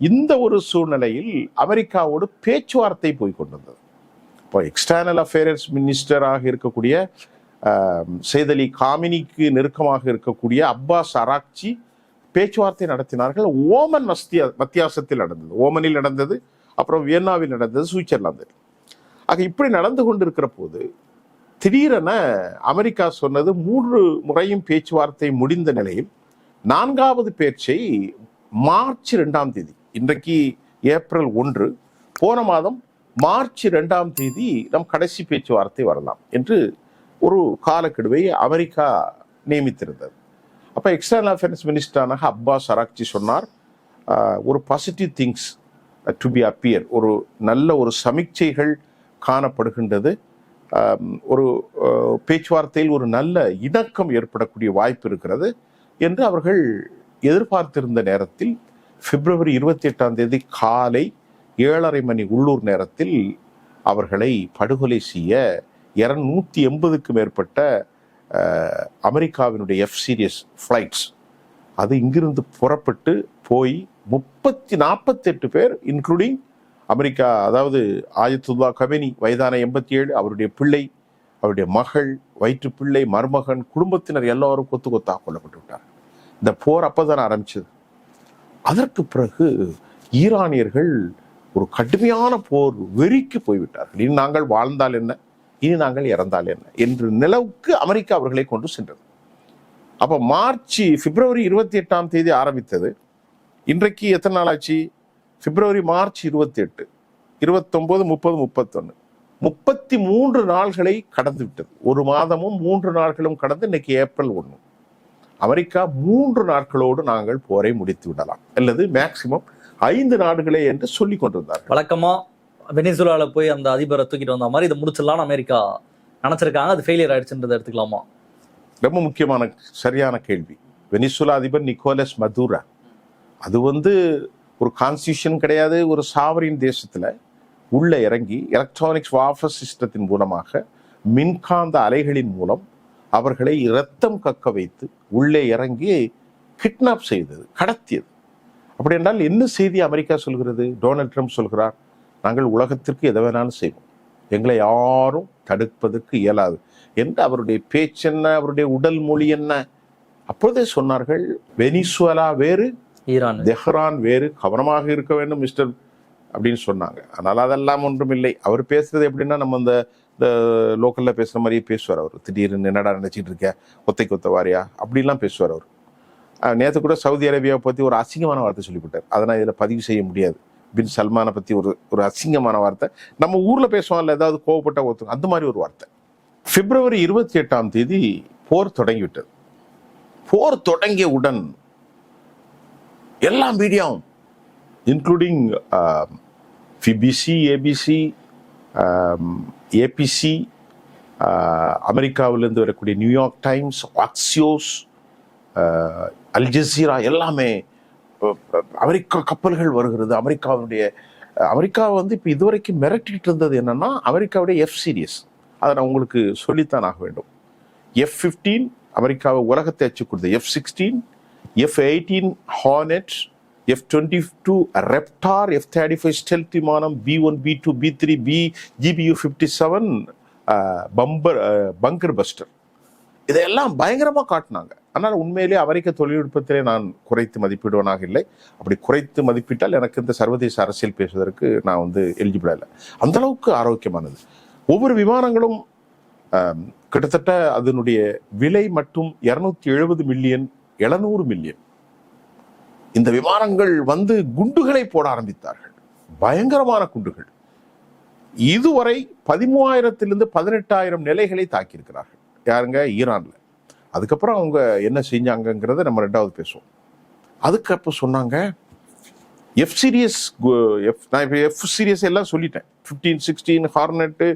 இந்த ஒரு சூழ்நிலையில் அமெரிக்காவோடு பேச்சுவார்த்தை போய்கொண்டிருந்தது. இப்போ எக்ஸ்டர்னல் அஃபேர்ஸ் மினிஸ்டராக இருக்கக்கூடிய சையத் அலி காமினிக்கு நெருக்கமாக இருக்கக்கூடிய அப்பாஸ் அராக்சி பேச்சுவார்த்தை நடத்தினார்கள். ஓமன் மத்தியாசத்தில் நடந்தது, ஓமனில் நடந்தது, அப்புறம் வியன்னாவில் நடந்தது, சுவிட்சர்லாந்தில். ஆக இப்படி நடந்து கொண்டிருக்கிற போது திடீரென அமெரிக்கா சொன்னது, 3 முறையும் பேச்சுவார்த்தை முடிந்த நிலையில் 4வது பேச்சை மார்ச் 2ஆம் தேதி, இன்றைக்கு ஏப்ரல் 1, போன மாதம் மார்ச் 2ஆம் தேதி நம் கடைசி பேச்சுவார்த்தை வரலாம் என்று ஒரு காலக்கெடுவை அமெரிக்கா நியமித்திருந்தது. அப்போ எக்ஸ்டர்னல் அஃபேர்ஸ் மினிஸ்டரான அப்பாஸ் அராக்சி சொன்னார், ஒரு positive things to be appear, ஒரு நல்ல ஒரு சமிக்சைகள் காணப்படுகின்றது, ஒரு பேச்சுவார்த்தையில் ஒரு நல்ல இணக்கம் ஏற்படக்கூடிய வாய்ப்பு இருக்கிறது என்று அவர்கள் எதிர்பார்த்திருந்த நேரத்தில் பிப்ரவரி 28ஆம் தேதி காலை 7:30 மணி உள்ளூர் நேரத்தில் அவர்களை படுகொலை செய்ய 280க்கும் மேற்பட்ட அமெரிக்காவினுடைய F-Series ஃப்ளைட்ஸ் அது இங்கிருந்து புறப்பட்டு போய் 48 பேர் இன்க்ளூடிங் அமெரிக்கா, அதாவது ஆயத்துல்லா கமேனி வயதான 87, அவருடைய பிள்ளை, அவருடைய மகள், வயிற்று பிள்ளை, மருமகன், குடும்பத்தினர் எல்லாரும் கொத்து கொத்தாக கொல்லப்பட்டு விட்டார். இந்த போர் அப்போதான் ஆரம்பிச்சது. அதற்கு பிறகு ஈரானியர்கள் ஒரு கடுமையான போர் வெறிக்கு போய்விட்டார்கள். இனி நாங்கள் வாழ்ந்தால் என்ன, இனி நாங்கள் இறந்தால் என்ன என்று நிலவுக்கு அமெரிக்கா அவர்களை கொண்டு சென்றது. அப்போ பிப்ரவரி 28ஆம் தேதி ஆரம்பித்தது. இன்றைக்கு எத்தனை நாள் ஆச்சு? பிப்ரவரி, மார்ச் 28, 29, 30, 31, 33 நாள்களை கடந்து விட்டது. ஒரு மாதமும் 3 நாட்களும் கடந்து இன்னைக்கு ஏப்ரல் 1. அமெரிக்கா 3 நாட்களோடு நாங்கள் போரை முடித்து விடலாம், அல்லது மேக்சிமம் 5 நாடுகளே என்று சொல்லி கொண்டிருந்தார்கள்.
வழக்கமா வெனிசுலால போய் அந்த அதிபரை தூக்கிட்டு வந்த மாதிரி இதை முடிச்சிடலாம்னு அமெரிக்கா நினைச்சிருக்காங்க. அது ஃபெயிலியர் ஆயிடுச்சுன்றதை எடுத்துக்கலாமா?
ரொம்ப முக்கியமான சரியான கேள்வி. வெனிசுலா அதிபர் நிக்கோலஸ் மதுரா, அது ஒரு கான்ஸ்டியூஷன் கிடையாது, ஒரு சாவரின் தேசத்துல உள்ள இறங்கி எலக்ட்ரானிக்ஸ் வார்ஃபேர் சிஸ்டத்தின் மூலமாக மின்காந்த அலைகளின் மூலம் அவர்களை இரத்தம் கக்க வைத்து உள்ளே இறங்கி கிட்னாப் செய்தது, கடத்தியது. அப்படி என்றால் என்ன செய்தி அமெரிக்கா சொல்கிறது? டொனால்ட் ட்ரம்ப் சொல்கிறார், நாங்கள் உலகத்திற்கு எதை வேணாலும் செய்வோம், எங்களை யாரும் தடுப்பதற்கு இயலாது என்று. அவருடைய பேச்சு என்ன, அவருடைய உடல் மொழி என்ன? அப்போதே சொன்னார்கள், வெனிசுலா வேறு, ஈரான், தெஹ்ரான் வேறு, கவனமாக இருக்க வேண்டும் மிஸ்டர் அப்படின்னு சொன்னாங்க. அதனால அதெல்லாம் ஒன்றும் இல்லை. அவர் பேசுறது எப்படின்னா, நம்ம இந்த லோக்கல்ல பேசுற மாதிரியே பேசுவார். அவர் திடீர்னு என்னடா நினைச்சிட்டு இருக்க, கொத்த வாரியா அப்படிலாம் பேசுவார் அவர். நேற்று கூட சவுதி அரேபியாவை பற்றி ஒரு அசிங்கமான வார்த்தை சொல்லிவிட்டார். அதனால் இதில் பதிவு செய்ய முடியாது. பின் சல்மானை பற்றி ஒரு அசிங்கமான வார்த்தை, நம்ம ஊரில் பேசுவாங்கல்ல, ஏதாவது கோவப்பட்ட ஒருத்தர், அந்த மாதிரி ஒரு வார்த்தை. பிப்ரவரி 28ஆம் தேதி போர் தொடங்கிவிட்டது. போர் தொடங்கியவுடன் எல்லா மீடியாவும் இன்க்ளூடிங் பிபிசி, ஏபிசி, ஏபிசி, அமெரிக்காவிலிருந்து வரக்கூடிய New York times, Axios, Al Jazeera எல்லாமே அமெரிக்கா கப்பல்கள் வருகிறது. அமெரிக்கா இப்போ இதுவரைக்கும் மிரட்டிட்டு இருந்தது என்னன்னா, அமெரிக்காவுடைய F-Series, அதை நான் உங்களுக்கு சொல்லித்தான் ஆக வேண்டும். F-15 அமெரிக்காவை உலகத்தை அச்சு கொடுத்தது, F-16, F-18 hornet, F-22 ரெப்டார், F-35 stealth விமானம், B-1, B-2, B-3, GBU-57 பங்கர் பஸ்டர், இதையெல்லாம் பயங்கரமாக காட்டினாங்க. ஆனால் உண்மையிலே அமெரிக்க தொழில்நுட்பத்திலே நான் குறைத்து மதிப்பிடுவனாக இல்லை. அப்படி குறைத்து மதிப்பிட்டால் எனக்கு இந்த சர்வதேச அரசியல் பேசுவதற்கு நான் எலிஜிபிள் இல்லை. அந்த அளவுக்கு ஆரோக்கியமானது. ஒவ்வொரு விமானங்களும் கிட்டத்தட்ட அதனுடைய விலை மட்டும் 270 மில்லியன், 700 மில்லியன். இந்த விமானங்கள் குண்டுகளை போட ஆரம்பித்தார்கள், பயங்கரமான குண்டுகள். இதுவரை 13,000 - 18,000 நிலைகளை தாக்கியிருக்கிறார்கள். யாருங்க? ஈரான்ல. அதுக்கப்புறம் அவங்க என்ன செஞ்சாங்கிறத நம்ம 2வது பேசுவோம். அதுக்கப்புறம் சொன்னாங்க F-Series, F-Series எல்லாம் சொல்லிட்டேன். 15, 16 ஹார்னெட்டு,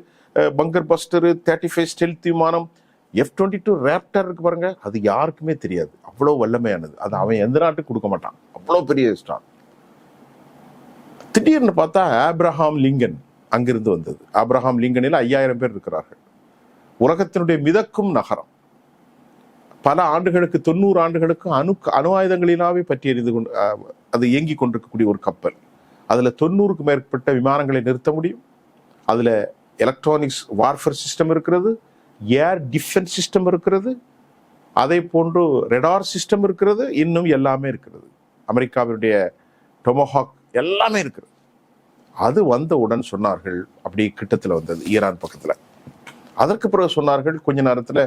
பங்கர் பஸ்டர், 35 ஸ்டெல்த் விமானம், F-22 ரேப்டர் இருக்கு பாருங்க, அது யாருக்குமே தெரியாது, அவ்வளோ வல்லமையானது. அது அவன் எந்த நாட்டுக்கு கொடுக்க மாட்டான், அவ்வளோ பெரிய ஸ்டார். திடீர்னு பார்த்தா ஆப்ரஹாம் லிங்கன் அங்கிருந்து வந்தது. ஆப்ரஹாம் லிங்கனில் 5000 பேர் இருக்கிறார்கள். உலகத்தினுடைய மிதக்கும் நகரம். பல ஆண்டுகளுக்கு, 90 ஆண்டுகளுக்கு அணு ஆயுதங்களினாவே பற்றி எறிந்து கொண்டு அது இயங்கி கொண்டிருக்கக்கூடிய ஒரு கப்பல். அதுல 90க்கும் மேற்பட்ட விமானங்களை நிறுத்த முடியும். அதுல எலக்ட்ரானிக்ஸ் வார்ஃபேர் சிஸ்டம் இருக்கிறது, ஏர் டிஃபென்ஸ் சிஸ்டம் இருக்கிறது, அதே போன்று ரெடார் சிஸ்டம் இருக்கிறது, இன்னும் எல்லாமே இருக்கிறது. அமெரிக்காவினுடைய டொமஹாக் எல்லாமே இருக்கிறது. அது வந்தவுடன் சொன்னார்கள், அப்படி கிட்டத்தில் வந்தது ஈரான் பக்கத்துல. அதற்கு பிறகு சொன்னார்கள் கொஞ்ச நேரத்துல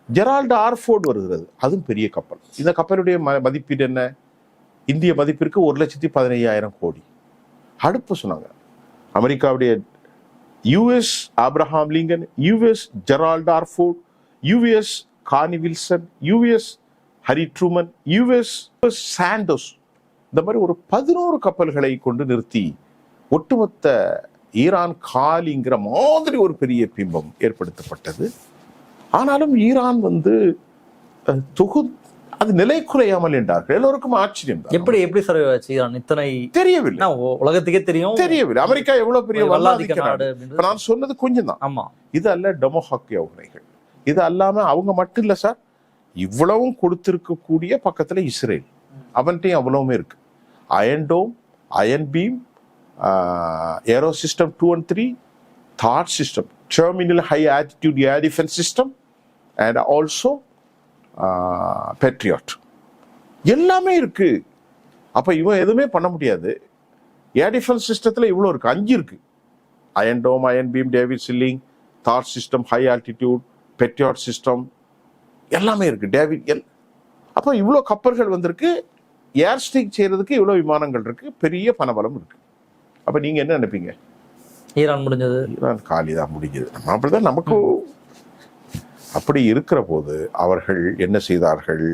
ஜெரால்டு ஆர்ஃபோர்டு வருகிறது, அதுவும் பெரிய கப்பல். இந்த கப்பலுடைய மதிப்பீடு என்ன? இந்திய மதிப்பிற்கு 1,15,000 கோடி. அடுப்பு சொன்னாங்க. அமெரிக்காவுடைய US Abraham Lincoln, US Gerald R Ford, US Carney Wilson, US Harry Truman, US Santos, இந்த மாதிரி ஒரு 11 கப்பல்களை கொண்டு நிறுத்தி ஒட்டுமொத்த ஈரான் காலிங்கிற மாதிரி ஒரு பெரிய பிம்பம் ஏற்படுத்தப்பட்டது. ஆனாலும் ஈரான் அது நிலை குறையாமல் என்றார்கள். எல்லோருக்கும் ஆச்சரியம்.
எப்படி சார் ஈரான் இத்தனை
தெரியவில்லை,
உலகத்துக்கே தெரியவில்லை.
அமெரிக்கா எவ்வளவு பெரிய வல்லாதிக்க நாடு. நான் சொன்னது கொஞ்சம் தான்.
ஆமா, இது
அல்ல டெமோஹாக் யோகனைகள். இது அல்லாம அவங்க மட்டும் இல்ல சார், இவ்வளவும் கொடுத்திருக்கக்கூடிய பக்கத்துல இஸ்ரேல், அவன்கிட்டையும் அவ்வளவுமே இருக்கு. Iron dome, iron beam, arrow system 2 and 3, தாட் system, terminal high altitude air defence system and also Patriot, எல்லாமே இருக்கு. அப்ப இவன் எதுவுமே பண்ண முடியாது. ஏர் டிஃபென்ஸ் சிஸ்டத்துல இவ்வளவு இருக்கு, 5 இருக்கு. Iron dome, iron beam, David sling, தாட் system, high altitude, Patriot system, எல்லாமே இருக்கு. அப்ப இவ்வளவு கப்பல்கள் வந்திருக்கு. ஏர் ஸ்ட்ரைக் செய்யறதுக்கு இவ்வளவு விமானங்கள் இருக்கு, பெரிய பணபலம் இருக்கு. அப்ப நீங்க என்ன நினைப்பீங்க?
ஈரான் முடிஞ்சது,
ஈரான் காலிதான் முடிஞ்சது. அப்படிதான் நமக்கு. அப்படி இருக்கிற போது அவர்கள் என்ன செய்தார்கள்?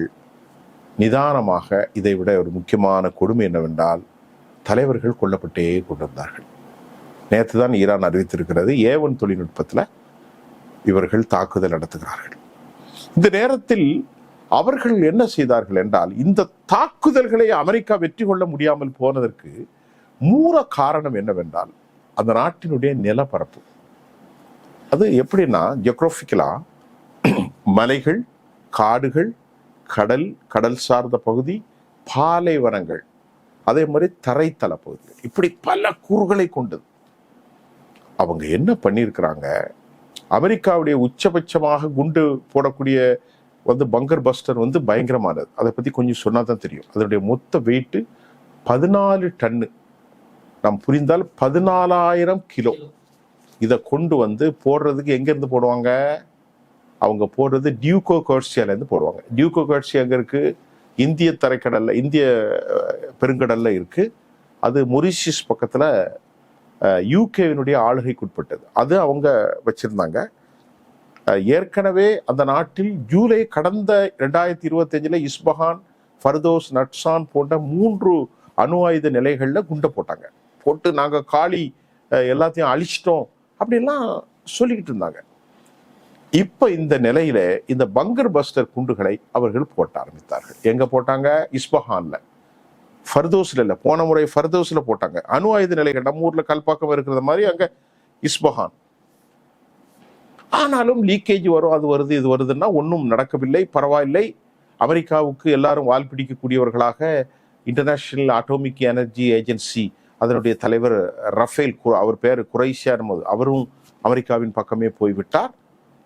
நிதானமாக, இதை விட ஒரு முக்கியமான கொடுமை என்னவென்றால், தலைவர்கள் கொல்லப்பட்டே கொண்டிருந்தார்கள். நேற்று தான் ஈரான் அறிவித்திருக்கிறது, ஏவன் தொழில்நுட்பத்தில் இவர்கள் தாக்குதல் நடத்துகிறார்கள். இந்த நேரத்தில் அவர்கள் என்ன செய்தார்கள் என்றால், இந்த தாக்குதல்களை அமெரிக்கா வெற்றி கொள்ள முடியாமல் போனதற்கு மூல காரணம் என்னவென்றால், அந்த நாட்டினுடைய நிலப்பரப்பு. அது எப்படின்னா, ஜியோகிராபிக்கலா மலைகள், காடுகள், கடல் சார்ந்த பகுதி, பாலைவனங்கள், அதே மாதிரி தரைத்தள பகுதிகள், இப்படி பல கூறுகளை கொண்டது. அவங்க என்ன பண்ணியிருக்கிறாங்க, அமெரிக்காவுடைய உச்சபட்சமாக குண்டு போடக்கூடிய பங்கர் பஸ்டர் பயங்கரமானது. அதை பத்தி கொஞ்சம் சொன்னாதான் தெரியும். அதனுடைய மொத்த வெயிட் 14 டன்னு. நாம் புரிந்தால் 14,000 கிலோ. இதை கொண்டு போடுறதுக்கு எங்க இருந்து போடுவாங்க? அவங்க போடுறது டியூகோ கர்சியால இருந்து போடுவாங்க. டியூகோ கர்சியா எங்க இருக்கு? இந்திய தரைக்கடல்ல, இந்திய பெருங்கடல்ல இருக்கு. அது மொரிஷியஸ் பக்கத்துல யூகேவினுடைய ஆளுகைக்குட்பட்டது. அது அவங்க வச்சிருந்தாங்க. ஏற்கனவே அந்த நாட்டில் ஜூலை கடந்த 2025 இஸ்பஹான், ஃபர்தோஸ், நட்சான் போன்ற 3 அணு ஆயுத நிலைகள்ல குண்டை போட்டு நாங்க காலி எல்லாத்தையும் அழிச்சிட்டோம் அப்படின்லாம் சொல்லிக்கிட்டு இருந்தாங்க. இப்ப இந்த நிலையில இந்த பங்கர் பஸ்டர் குண்டுகளை அவர்கள் போட்ட ஆரம்பித்தார்கள். எங்க போட்டாங்க? இஸ்பஹான்ல, ஃபர்தோஸ்ல இல்ல. போன முறை ஃபர்தோஸ்ல போட்டாங்க. அணு ஆயுத நிலைகள் நம்ம ஊர்ல கல்பாக்கம் இருக்கிற மாதிரி அங்க இஸ்பஹான். ஆனாலும் லீக்கேஜ் வரும், அது வருது, இது வருதுன்னா ஒன்றும் நடக்கவில்லை. பரவாயில்லை. அமெரிக்காவுக்கு எல்லாரும் வால் பிடிக்கக்கூடியவர்களாக இன்டர்நேஷனல் அட்டோமிக் எனர்ஜி ஏஜென்சி அதனுடைய தலைவர் ரஃபேல், அவர் பேர் குரைஷியா, அவரும் அமெரிக்காவின் பக்கமே போய்விட்டார்.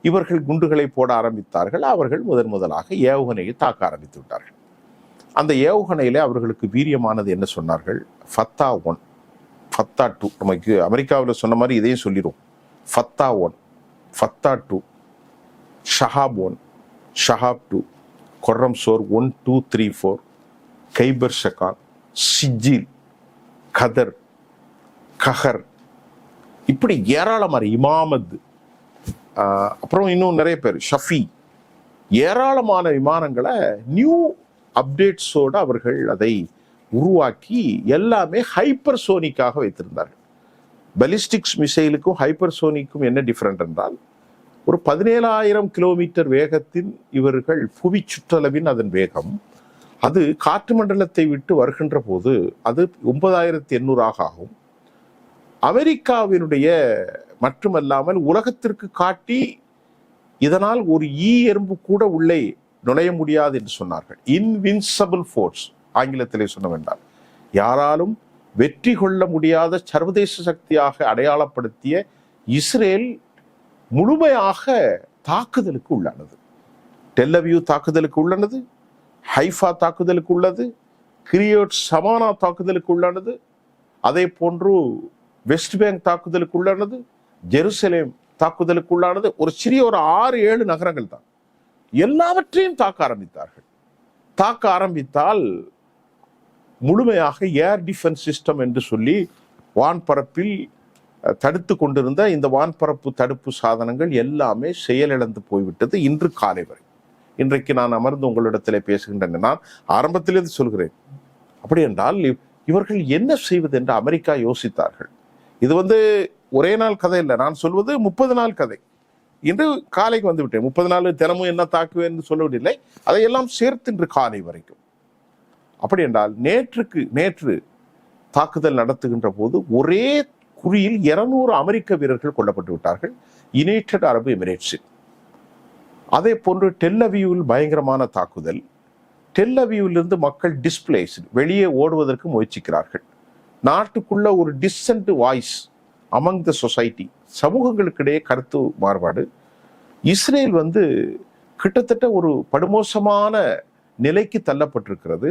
இவர்கள் குண்டுகளை போட ஆரம்பித்தார்கள். அவர்கள் முதலாக ஏவுகணையை தாக்க ஆரம்பித்து விட்டார்கள். அந்த ஏவுகணையில அவர்களுக்கு வீரியமானது என்ன சொன்னார்கள்? Fatah 1, Fatah 2. நமக்கு அமெரிக்காவில் சொன்ன மாதிரி இதையும் சொல்லிடும். ஃபத்தா 1, ஃபத்தா 2, ஷஹாப் 1, ஷஹாப் 2, கொர்ரம் சோர் 1, 2, 3, 4, கைபர் ஷகான், சிஜில், கதர், கஹர், இப்படி ஏராளமான இமாமத், அப்புறம் இன்னும் நிறைய பேர், ஷஃபி, ஏராளமான விமானங்களை நியூ அப்டேட்ஸோட அவர்கள் அதை உருவாக்கி எல்லாமே ஹைப்பர்சோனிக்காக வைத்திருந்தார்கள். பலிஸ்டிக்ஸ் மிசைலுக்கும் ஹைப்பர்சோனிக்கும் என்ன டிஃபரெண்ட் என்றால், ஒரு 17,000 கிலோமீட்டர் வேகத்தின் இவர்கள் புவி சுற்றளவின் அதன் வேகம், அது காற்று மண்டலத்தை விட்டு வருகின்ற போது அது 9,800 ஆகும். அமெரிக்காவினுடைய மட்டுமல்லாமல் உலகத்திற்கு காட்டி இதனால் ஒரு எறும்பு கூட உள்ளே நுழைய முடியாது என்று சொன்னார்கள். இன்வின்சிபிள் ஃபோர்ஸ் ஆங்கிலத்திலே சொன்னவென்றால், யாராலும் வெற்றி கொள்ள முடியாத சர்வதேச சக்தியாக அடையாளப்படுத்திய இஸ்ரேல் முழுமையாக தாக்குதலுக்கு உள்ளானது. டெல்லவியூ தாக்குதலுக்கு உள்ளனது, ஹைஃபா தாக்குதலுக்கு உள்ளது, கிரியோட் சமானா தாக்குதலுக்கு உள்ளானது, அதே போன்று வெஸ்ட் பேங்க் தாக்குதலுக்கு உள்ளானது, ஜெருசலேம் தாக்குதலுக்கு உள்ளானது. ஒரு சிறிய 6-7 நகரங்கள் தான். எல்லாவற்றையும் தாக்க ஆரம்பித்தார்கள். தாக்க ஆரம்பித்தால் முழுமையாக ஏர் டிஃபென்ஸ் சிஸ்டம் என்று சொல்லி வான்பரப்பில் தடுத்து கொண்டிருந்த இந்த வான்பரப்பு தடுப்பு சாதனங்கள் எல்லாமே செயலிழந்து போய்விட்டது இன்று காலை வரை. இன்றைக்கு நான் அமர்ந்து உங்களிடத்தில் பேசுகின்றன. நான் ஆரம்பத்திலிருந்து சொல்கிறேன். அப்படி என்றால் இவர்கள் என்ன செய்வது என்று அமெரிக்கா யோசித்தார்கள். இது ஒரே நாள் கதை இல்லை, நான் சொல்வது 30 நாள் கதை. இன்று காலைக்கு வந்து விட்டேன். 30 நாள் தினமும் என்ன தாக்குவேன் என்று சொல்லவில்லை, அதையெல்லாம் சேர்த்து இன்று காலை வரைக்கும். அப்படி என்றால் நேற்று தாக்குதல் நடத்துகின்ற போது ஒரே குறியில் 200 அமெரிக்க வீரர்கள் கொல்லப்பட்டு விட்டார்கள் யுனைடெட் அரபு எமிரேட்ஸில். அதே போன்று டெல்லவியூவில் பயங்கரமான தாக்குதல். டெல்லவியூவிலிருந்து மக்கள் டிஸ்பிளேஸ்டு, வெளியே ஓடுவதற்கு முயற்சிக்கிறார்கள். நாட்டுக்குள்ள ஒரு dissent voice among the society, சமூகங்களுக்கிடையே கருத்து மாறுபாடு. இஸ்ரேல் கிட்டத்தட்ட ஒரு படுமோசமான நிலைக்கு தள்ளப்பட்டிருக்கிறது.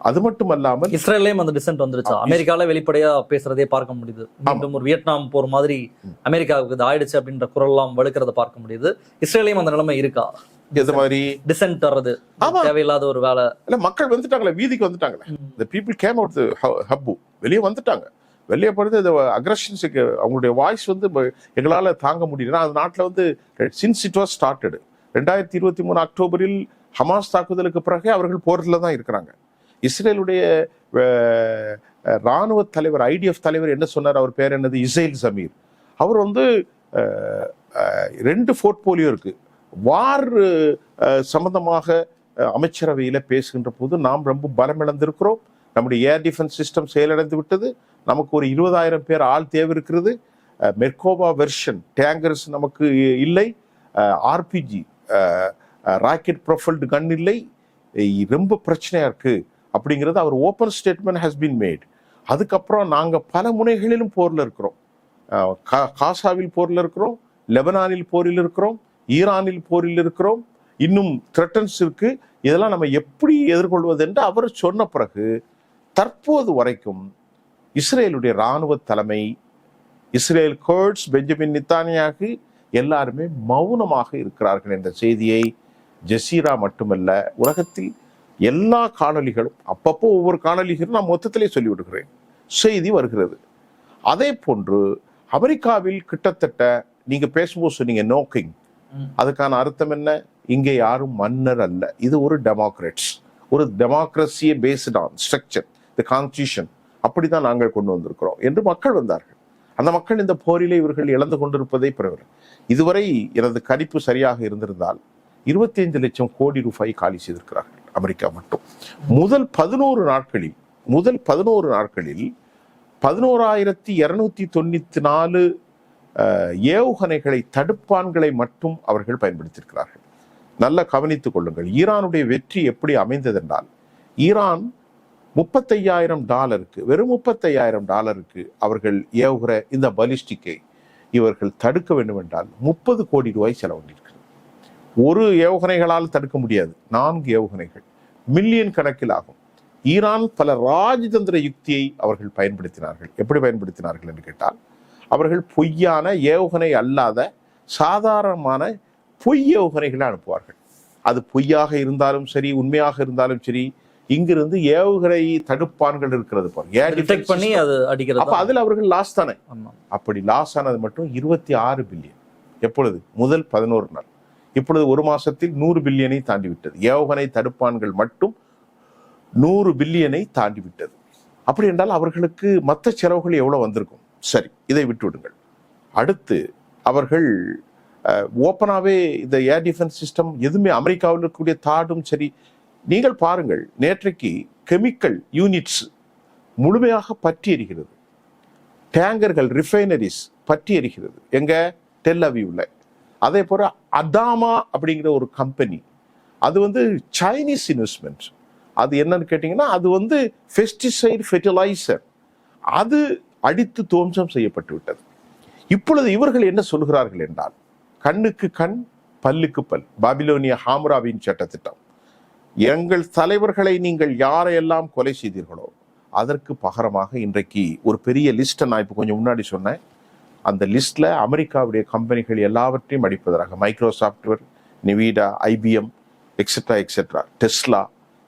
அது மட்டுமல்லாமல்
இஸ்ரேலையும் அந்த டிசென்ட் வந்துருச்சா? அமெரிக்கால வெளிப்படையா பேசுறதே பார்க்க முடியுது. மீண்டும் ஒரு வியட்நாம் போர் மாதிரி அமெரிக்காவுக்கு இது ஆயிடுச்சு அப்படின்ற குரல் எல்லாம் வலுக்கிறத பார்க்க முடியுது. இஸ்ரேலையும் அந்த நிலைமை இருக்கா?
எது மாதிரி
டிசென்ட் வர்றது தேவையில்லாத ஒரு வேலை இல்ல.
மக்கள் வந்துட்டாங்களே, வீதிக்கு வந்துட்டாங்களே. the people came out the hub, வெளியே வந்துட்டாங்க. வெளியே போறது இந்த அக்ரஷன்ஸுக்கு அவங்களுடைய வாய்ஸ் எங்களால தாங்க முடியல. அது நாட்டில் சின்ஸ் இட் வாஸ் ஸ்டார்டட் 2023 அக்டோபரில் ஹமாஸ் தாக்குதலுக்கு பிறகு அவர்கள் போரில் தான் இருக்கிறாங்க. இஸ்ரேலுடைய இராணுவ தலைவர், ஐடிஎஃப் தலைவர் என்ன சொன்னார்? அவர் பேர் என்னது? இஸ்ரேல் ஜமீர். அவர் 2 போர்ட்போலியோ இருக்கு. வார் சம்பந்தமாக அமைச்சரவையில பேசுகின்ற போது நாம் ரொம்ப பலம் இழந்திருக்கிறோம், நம்முடைய ஏர் டிஃபென்ஸ் சிஸ்டம் செயலிழந்து விட்டது, நமக்கு ஒரு 20,000 பேர் ஆள் தேவை இருக்கிறது, மெர்கோவா வெர்ஷன் டேங்கர்ஸ் நமக்கு இல்லை, ஆர்பிஜி ராக்கெட் ப்ரொஃபைல்டு கன் இல்லை, ரொம்ப பிரச்சனையா இருக்கு அப்படிங்கிறது அவர் open statement has been made. அதுக்கப்புறம் நாங்கள் பல முனைகளிலும் போரில் இருக்கிறோம். காசாவில் போரில் இருக்கிறோம், லெபனானில் போரில் இருக்கிறோம், ஈரானில் போரில் இருக்கிறோம், இன்னும் த்ரெட்டன்ஸ் இருக்கு. இதெல்லாம் நம்ம எப்படி எதிர்கொள்வது என்று அவர் சொன்ன பிறகு தற்போது வரைக்கும் இஸ்ரேலுடைய இராணுவ தலைமை, இஸ்ரேல் கர்ட்ஸ், பெஞ்சமின் நித்தானியாகு எல்லாருமே மௌனமாக இருக்கிறார்கள் என்ற செய்தியை ஜசீரா மட்டுமல்ல, உலகத்தில் எல்லா காணொலிகளும், அப்பப்போ ஒவ்வொரு காணொலிகளும் நான் மொத்தத்திலே சொல்லிவிடுகிறேன், செய்தி வருகிறது. அதே போன்று அமெரிக்காவில் கிட்டத்தட்ட நீங்க பேசும்போது சொன்னீங்க நோக்கிங், அதுக்கான அர்த்தம் என்ன? இங்கே யாரும் மன்னர் அல்ல, இது ஒரு டெமோக்ராட்ஸ், ஒரு டெமோக்ரஸியை based on structure, the constitution, அப்படிதான் நாங்கள் கொண்டு வந்திருக்கிறோம் என்று மக்கள் வந்தார்கள். அந்த மக்கள் இந்த போரிலே இவர்கள் இழந்து கொண்டிருப்பதை பிறகு இதுவரை எனது கணிப்பு சரியாக இருந்திருந்தால் 25 லட்சம் கோடி ரூபாய் காலி செய்திருக்கிறார்கள் அமெரிக்கா மட்டும். முதல் 11 நாட்களில் 11,294 ஏவுகணைகளை, தடுப்பான்களை மட்டும் அவர்கள் பயன்படுத்தியிருக்கிறார்கள். நல்ல கவனித்துக் கொள்ளுங்கள். ஈரானுடைய வெற்றி எப்படி அமைந்ததென்றால், ஈரான் $35,000, வெறும் $35,000 அவர்கள் ஏவுகிற இந்த பலிஸ்டிக்கை இவர்கள் தடுக்க வேண்டும் என்றால் 30 கோடி ரூபாய் செலவழிக்கிறது. ஒரு ஏவுகணைகளால் தடுக்க முடியாது, 4 ஏவுகணைகள் மில்லியன் கணக்கில் ஆகும். ஈரான் பல ராஜதந்திர யுக்தியை அவர்கள் பயன்படுத்தினார்கள். எப்படி பயன்படுத்தினார்கள் என்று கேட்டால், அவர்கள் பொய்யான ஏவுகணை அல்லாத சாதாரணமான பொய் ஏவுகணைகளை அனுப்புவார்கள். அது பொய்யாக இருந்தாலும் சரி, உண்மையாக இருந்தாலும் சரி, இங்கிருந்து ஏவுகணை தடுப்பான்கள் இருக்கிறது அப்ப அதுல அவர்கள் லாஸ் தானே. அப்படி லாஸ் ஆனது மட்டும் 26 பில்லியன். எப்பொழுது? முதல் 11 நாள். இப்பொழுது ஒரு மாசத்தில் 100 பில்லியனை தாண்டி விட்டது. ஏவுகணை தடுப்பான்கள் மட்டும் 100 பில்லியனை தாண்டி விட்டது. அப்படி என்றால் அவர்களுக்கு மற்ற செலவுகள் எவ்வளவு வந்திருக்கும்? சரி, இதை விட்டுவிடுங்கள். அடுத்து அவர்கள் ஓப்பனாவே இந்த ஏர் டிஃபென்ஸ் சிஸ்டம் எதுவுமே அமெரிக்காவில் இருக்கக்கூடிய தாடும் சரி, நீங்கள் பாருங்கள், நேற்றைக்கு கெமிக்கல் யூனிட்ஸ் முழுமையாக பற்றி எரிகிறது. டேங்கர்கள், ரிஃபைனரிஸ் பற்றி எரிகிறது. எங்க? டெல்லவியூவில். அதே போல அதாமா அப்படிங்கிற ஒரு கம்பெனி, அது சைனீஸ் இன்வெஸ்ட்மெண்ட். அது என்னன்னு கேட்டீங்கன்னா, அது பெஸ்டிசைட் ஃபெர்டிலைசர், அது அடித்து துவம்சம் செய்யப்பட்டு விட்டது. இப்பொழுது இவர்கள் என்ன சொல்கிறார்கள் என்றால், கண்ணுக்கு கண், பல்லுக்கு பல், பாபிலோனிய ஹாம்ராவின் சட்டத்திட்டம். எங்கள் தலைவர்களை நீங்கள் யாரையெல்லாம் கொலை செய்தீர்களோ அதற்கு பகரமாக இன்றைக்கு ஒரு பெரிய லிஸ்ட்டை நான் இப்போ கொஞ்சம் முன்னாடி சொன்னேன். அந்த லிஸ்ட்ல அமெரிக்காவுடைய கம்பெனிகள் எல்லாவற்றையும் அடிப்பதற்காக மைக்ரோசாஃப்ட்வேர், நிவிடா, ஐபிஎம், எக்ஸெட்ரா, டெஸ்லா,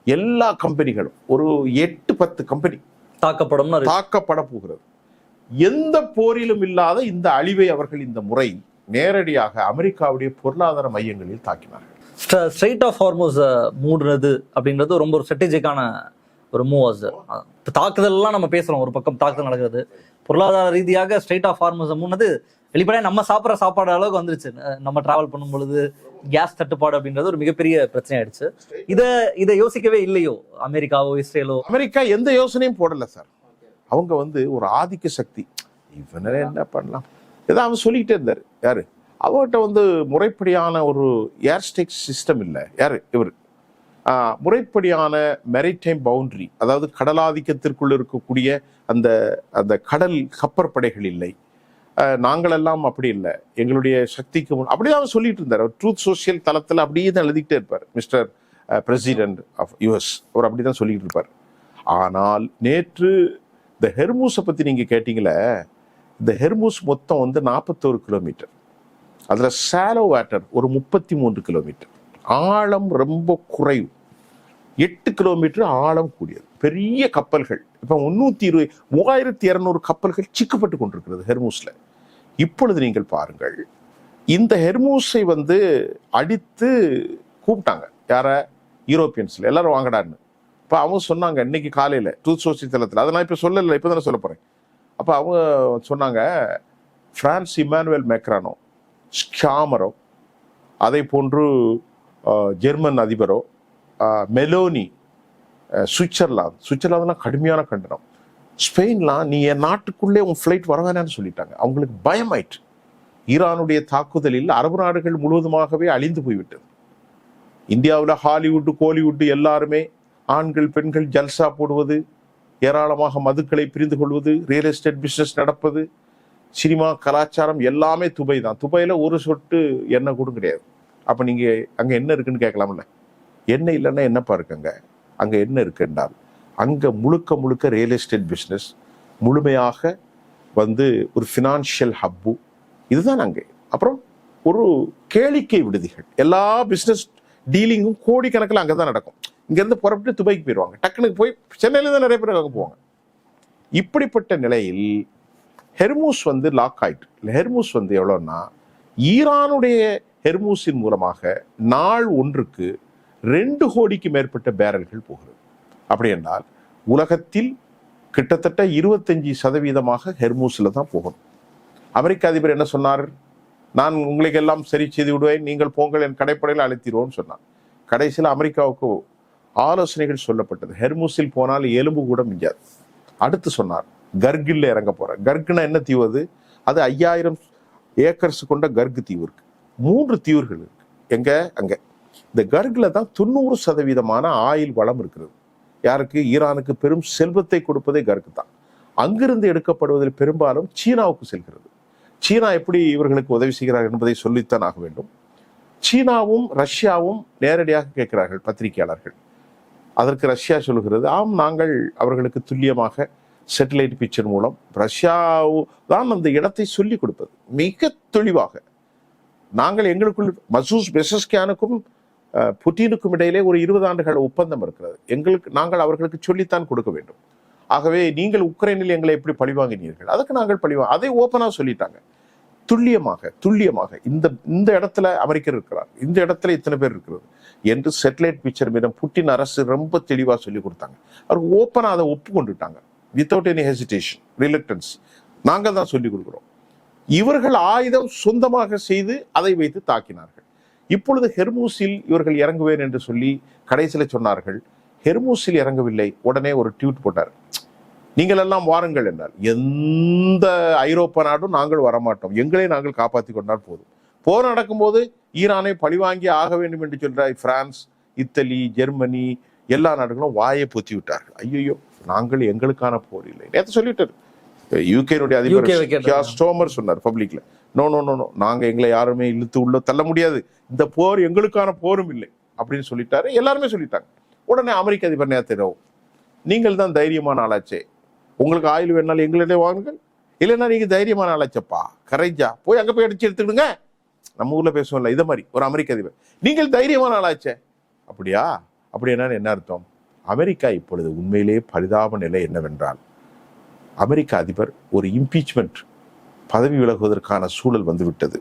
எல்லா கம்பெனிகளும் ஒரு 8-10 கம்பெனி தாக்கப்பட போகிறது. எந்த போரிலும் இல்லாத இந்த அழிவை அவர்கள் இந்த முறை நேரடியாக அமெரிக்காவுடைய பொருளாதார மையங்களில் தாக்கினார்கள்.
ஸ்ட்ரெயிட் ஆஃப் ஹார்மோஸ் மூடுறது அப்படின்றது ரொம்ப ஒரு ஸ்ட்ராட்டஜிக்கான ஒரு மூவ். அது தாக்குதல்லாம் நம்ம பேசுறோம், ஒரு பக்கம் தாக்குதல் நடக்கிறது, பொருளாதார ரீதியாக ஸ்ட்ரெயிட் ஆஃப் ஹார்மோஸ் மூணுது வெளிப்படையாக நம்ம சாப்பிட்ற சாப்பாடு அளவுக்கு வந்துருச்சு. நம்ம டிராவல் பண்ணும் பொழுது கேஸ் தட்டுப்பாடு அப்படின்றது ஒரு மிகப்பெரிய பிரச்சனை ஆயிடுச்சு. இதை யோசிக்கவே இல்லையோ அமெரிக்காவோ இஸ்ரேலோ?
அமெரிக்கா எந்த யோசனையும் போடல சார். அவங்க ஒரு ஆதிக்க சக்தி, இவனை என்ன பண்ணலாம் ஏதாவது அவன் சொல்லிக்கிட்டே இருந்தாரு. யாரு அவர்கிட்ட முறைப்படியான ஒரு ஏர்ஸ்டேக் சிஸ்டம் இல்லை. யாரு இவர் முறைப்படியான மெரிடைம் பவுண்டரி, அதாவது கடலாதிக்கத்திற்குள் இருக்கக்கூடிய அந்த அந்த கடல் கப்பற்படைகள் இல்லை. நாங்களெல்லாம் அப்படி இல்லை, எங்களுடைய சக்திக்கு அப்படியே அவர் சொல்லிட்டு இருந்தார். அவர் ட்ரூத் சோசியல் தளத்தில் அப்படியே தான் எழுதிக்கிட்டே இருப்பார். மிஸ்டர் பிரசிடென்ட் ஆஃப் யுஎஸ் அவர் அப்படி தான் சொல்லிக்கிட்டு இருப்பார். ஆனால் நேற்று இந்த ஹெர்மூஸை பற்றி நீங்கள் கேட்டீங்களே, இந்த ஹெர்மூஸ் மொத்தம் 41 கிலோமீட்டர், அதில் சாலோ வாட்டர் ஒரு 33 கிலோமீட்டர், ஆழம் ரொம்ப குறைவு, 8 கிலோமீட்டர் ஆழம் கூடியது. பெரிய கப்பல்கள் இப்போ 3200 கப்பல்கள் சிக்கப்பட்டு கொண்டிருக்கிறது ஹெர்மூஸ்ல. இப்பொழுது நீங்கள் பாருங்கள், இந்த ஹெர்மூஸை அடித்து கூப்பிட்டாங்க. யார? யூரோப்பியன்ஸ்ல எல்லாரும் வாங்கடான்னு. இப்போ அவங்க சொன்னாங்க இன்னைக்கு காலையில் ட்ரூத் சோசியல் தளத்தில், அதை நான் இப்போ சொல்லலை, இப்போ தானே சொல்ல போகிறேன். அப்போ அவங்க சொன்னாங்க பிரான்ஸ் இமானுவேல் மேக்ரானோ, ஸ்காமரோ, அதை போன்று ஜெர்மன் அதிபரோ, மெலோனி, சுவிட்சர்லாந்துலாம் கடுமையான கண்டனம். ஸ்பெயின்லாம் நீ என் நாட்டுக்குள்ளே உன் ஃப்ளைட் வர வேணான்னு சொல்லிட்டாங்க. அவங்களுக்கு பயமாயிற்று. ஈரானுடைய தாக்குதலில் அரபு நாடுகள் முழுவதுமாகவே அழிந்து போய்விட்டது. இந்தியாவில் ஹாலிவுட்டு கோலிவுட்டு எல்லாருமே ஆண்கள் பெண்கள் ஜல்சா போடுவது, ஏராளமாக மதுக்களை பிரிந்து கொள்வது, ரியல் எஸ்டேட் பிஸ்னஸ் நடப்பது, சினிமா கலாச்சாரம் எல்லாமே துபை தான். துபையில் ஒரு சொட்டு எண்ணெய் கூட கிடையாது. அப்போ நீங்கள் அங்கே என்ன இருக்குன்னு கேட்கலாம்ல. எண்ணெய் இல்லைன்னா என்னப்பா இருக்குங்க? அங்கே என்ன இருக்கு என்றால், அங்கே முழுக்க ரியல் எஸ்டேட் பிஸ்னஸ் முழுமையாக ஒரு ஃபினான்ஷியல் ஹப்பு, இதுதான் அங்கே. அப்புறம் ஒரு கேளிக்கை விடுதிகள், எல்லா பிஸ்னஸ் டீலிங்கும் கோடிக்கணக்கில் அங்கே தான் நடக்கும். இங்கேருந்து புறப்பட்டு துபாய்க்கு போயிடுவாங்க, டக்குனுக்கு போய் சென்னையில தான் நிறைய பேர் அங்கே போவாங்க. இப்படிப்பட்ட நிலையில் ஹெர்மூஸ் லாக் ஆயிட்டு. ஹெர்மூஸ் எவ்வளோன்னா, ஈரானுடைய ஹெர்மூஸின் மூலமாக நாள் ஒன்றுக்கு 2 கோடிக்கு மேற்பட்ட பேரல்கள் போகிறது. அப்படி என்றால் உலகத்தில் கிட்டத்தட்ட 25% ஹெர்மூஸில் தான் போகணும். அமெரிக்க அதிபர் என்ன சொன்னார்? நான் உங்களுக்கு எல்லாம் சரி செய்து விடுவேன், நீங்கள் போங்கள், என் கடைப்படையில் அழைத்திடுவோன்னு சொன்னார். கடைசியில் அமெரிக்காவுக்கு ஆலோசனைகள் சொல்லப்பட்டது. ஹெர்மூஸில் போனால் எலும்பு கூட மிஞ்சாது. அடுத்து சொன்னார் கர்கில் இறங்க போறேன். கர்குனா என்ன தீவு? அது 5000 ஏக்கர்ஸ் கொண்ட கர்கு தீவு இருக்கு. 3 தீவுகள் இருக்கு. எங்க? அங்க இந்த கர்கில் தான் 90% ஆயில் வளம் இருக்கிறது. யாருக்கு? ஈரானுக்கு பெரும் செல்வத்தை கொடுப்பதே கர்கு தான். அங்கிருந்து எடுக்கப்படுவதில் பெரும்பாலும் சீனாவுக்கு செல்கிறது. சீனா எப்படி இவர்களுக்கு உதவி செய்கிறார்கள் என்பதை சொல்லித்தான் ஆக வேண்டும். சீனாவும் ரஷ்யாவும் நேரடியாக கேட்கிறார்கள் பத்திரிகையாளர்கள். அதற்கு ரஷ்யா சொல்லுகிறது, ஆம், நாங்கள் அவர்களுக்கு துல்லியமாக சேட்டலைட் பிக்சர் மூலம் ரஷ்யா தான் அந்த இடத்தை சொல்லிக் கொடுப்பது மிக தெளிவாக. நாங்கள் எங்களுக்குள் மசூஸ் பெசஸ்கியானுக்கும் புட்டினுக்கும் இடையிலே ஒரு 20 ஆண்டுகள் ஒப்பந்தம் இருக்கிறது. நாங்கள் அவர்களுக்கு சொல்லித்தான் கொடுக்க வேண்டும். ஆகவே நீங்கள் உக்ரைனில் எங்களை எப்படி பழிவாங்கினீர்கள், அதுக்கு நாங்கள் அதை ஓப்பனாக சொல்லிட்டாங்க. துல்லியமாக இந்த இடத்துல அமெரிக்கர் இருக்கிறார், இந்த இடத்துல இத்தனை பேர் இருக்கிறது என்று சேட்டலைட் பிக்சர் மீதம் புட்டின் அரசு ரொம்ப தெளிவாக சொல்லி கொடுத்தாங்க. அவருக்கு ஓப்பனா அதை ஒப்புக்கொண்டுட்டாங்க. Without any hesitation, reluctance. நாங்கள் தான் சொல்லிக் கொடுக்கிறோம். இவர்கள் ஆயுதம் சொந்தமாக செய்து அதை வைத்து தாக்கினார்கள். இப்பொழுது ஹெர்மூஸில் இவர்கள் இறங்குவேன் என்று சொல்லி கடைசியில் சொன்னார்கள். ஹெர்மூஸில் இறங்கவில்லை. உடனே ஒரு ட்வீட் போட்டார், நீங்கள் எல்லாம் வாருங்கள் என்றால். எந்த ஐரோப்பா நாடும் நாங்கள் வரமாட்டோம், எங்களை நாங்கள் காப்பாற்றி கொண்டால் போதும். போர் நடக்கும்போது ஈரானை பழிவாங்கி ஆக வேண்டும் என்று சொல்ற பிரான்ஸ், இத்தாலி, ஜெர்மனி எல்லா நாடுகளும் வாயை பொத்தி விட்டார்கள். ஐயோ, நாங்கள் எங்களுக்கான போர் இல்லை. நேற்று சொல்லிட்டாரு யூகேனுடைய அதிபர் ஸ்டோமர் சொன்னார் பப்ளிக்ல, நோ நோ நோ நோ, நாங்க எங்களை யாருமே இழுத்து உள்ள தள்ள முடியாது, இந்த போர் எங்களுக்கான போரும் இல்லை அப்படின்னு சொல்லிட்டாரு. எல்லாருமே சொல்லிட்டாங்க. உடனே அமெரிக்க அதிபர் நேத்து, நீங்கள் தான் தைரியமான ஆளாச்சே, உங்களுக்கு ஆயில் வேணாலும் எங்களிடையே வாங்குங்கள், இல்லைன்னா நீங்க தைரியமான ஆளாச்சப்பா, கரைஜா போய் அங்க போய் அடிச்சு எடுத்துக்கிடுங்க. நம்ம ஊர்ல பேசுவோம்ல, இதை மாதிரி ஒரு அமெரிக்க அதிபர், நீங்கள் தைரியமான ஆளாச்சே. அப்படியா? அப்படின்னா என்ன அர்த்தம்? அமெரிக்கா இப்பொழுது உண்மையிலே பரிதாப நிலை என்னவென்றால், அமெரிக்க அதிபர் ஒரு இம்பீச்மெண்ட் பதவி விலகுவதற்கான சூழல் வந்துவிட்டது.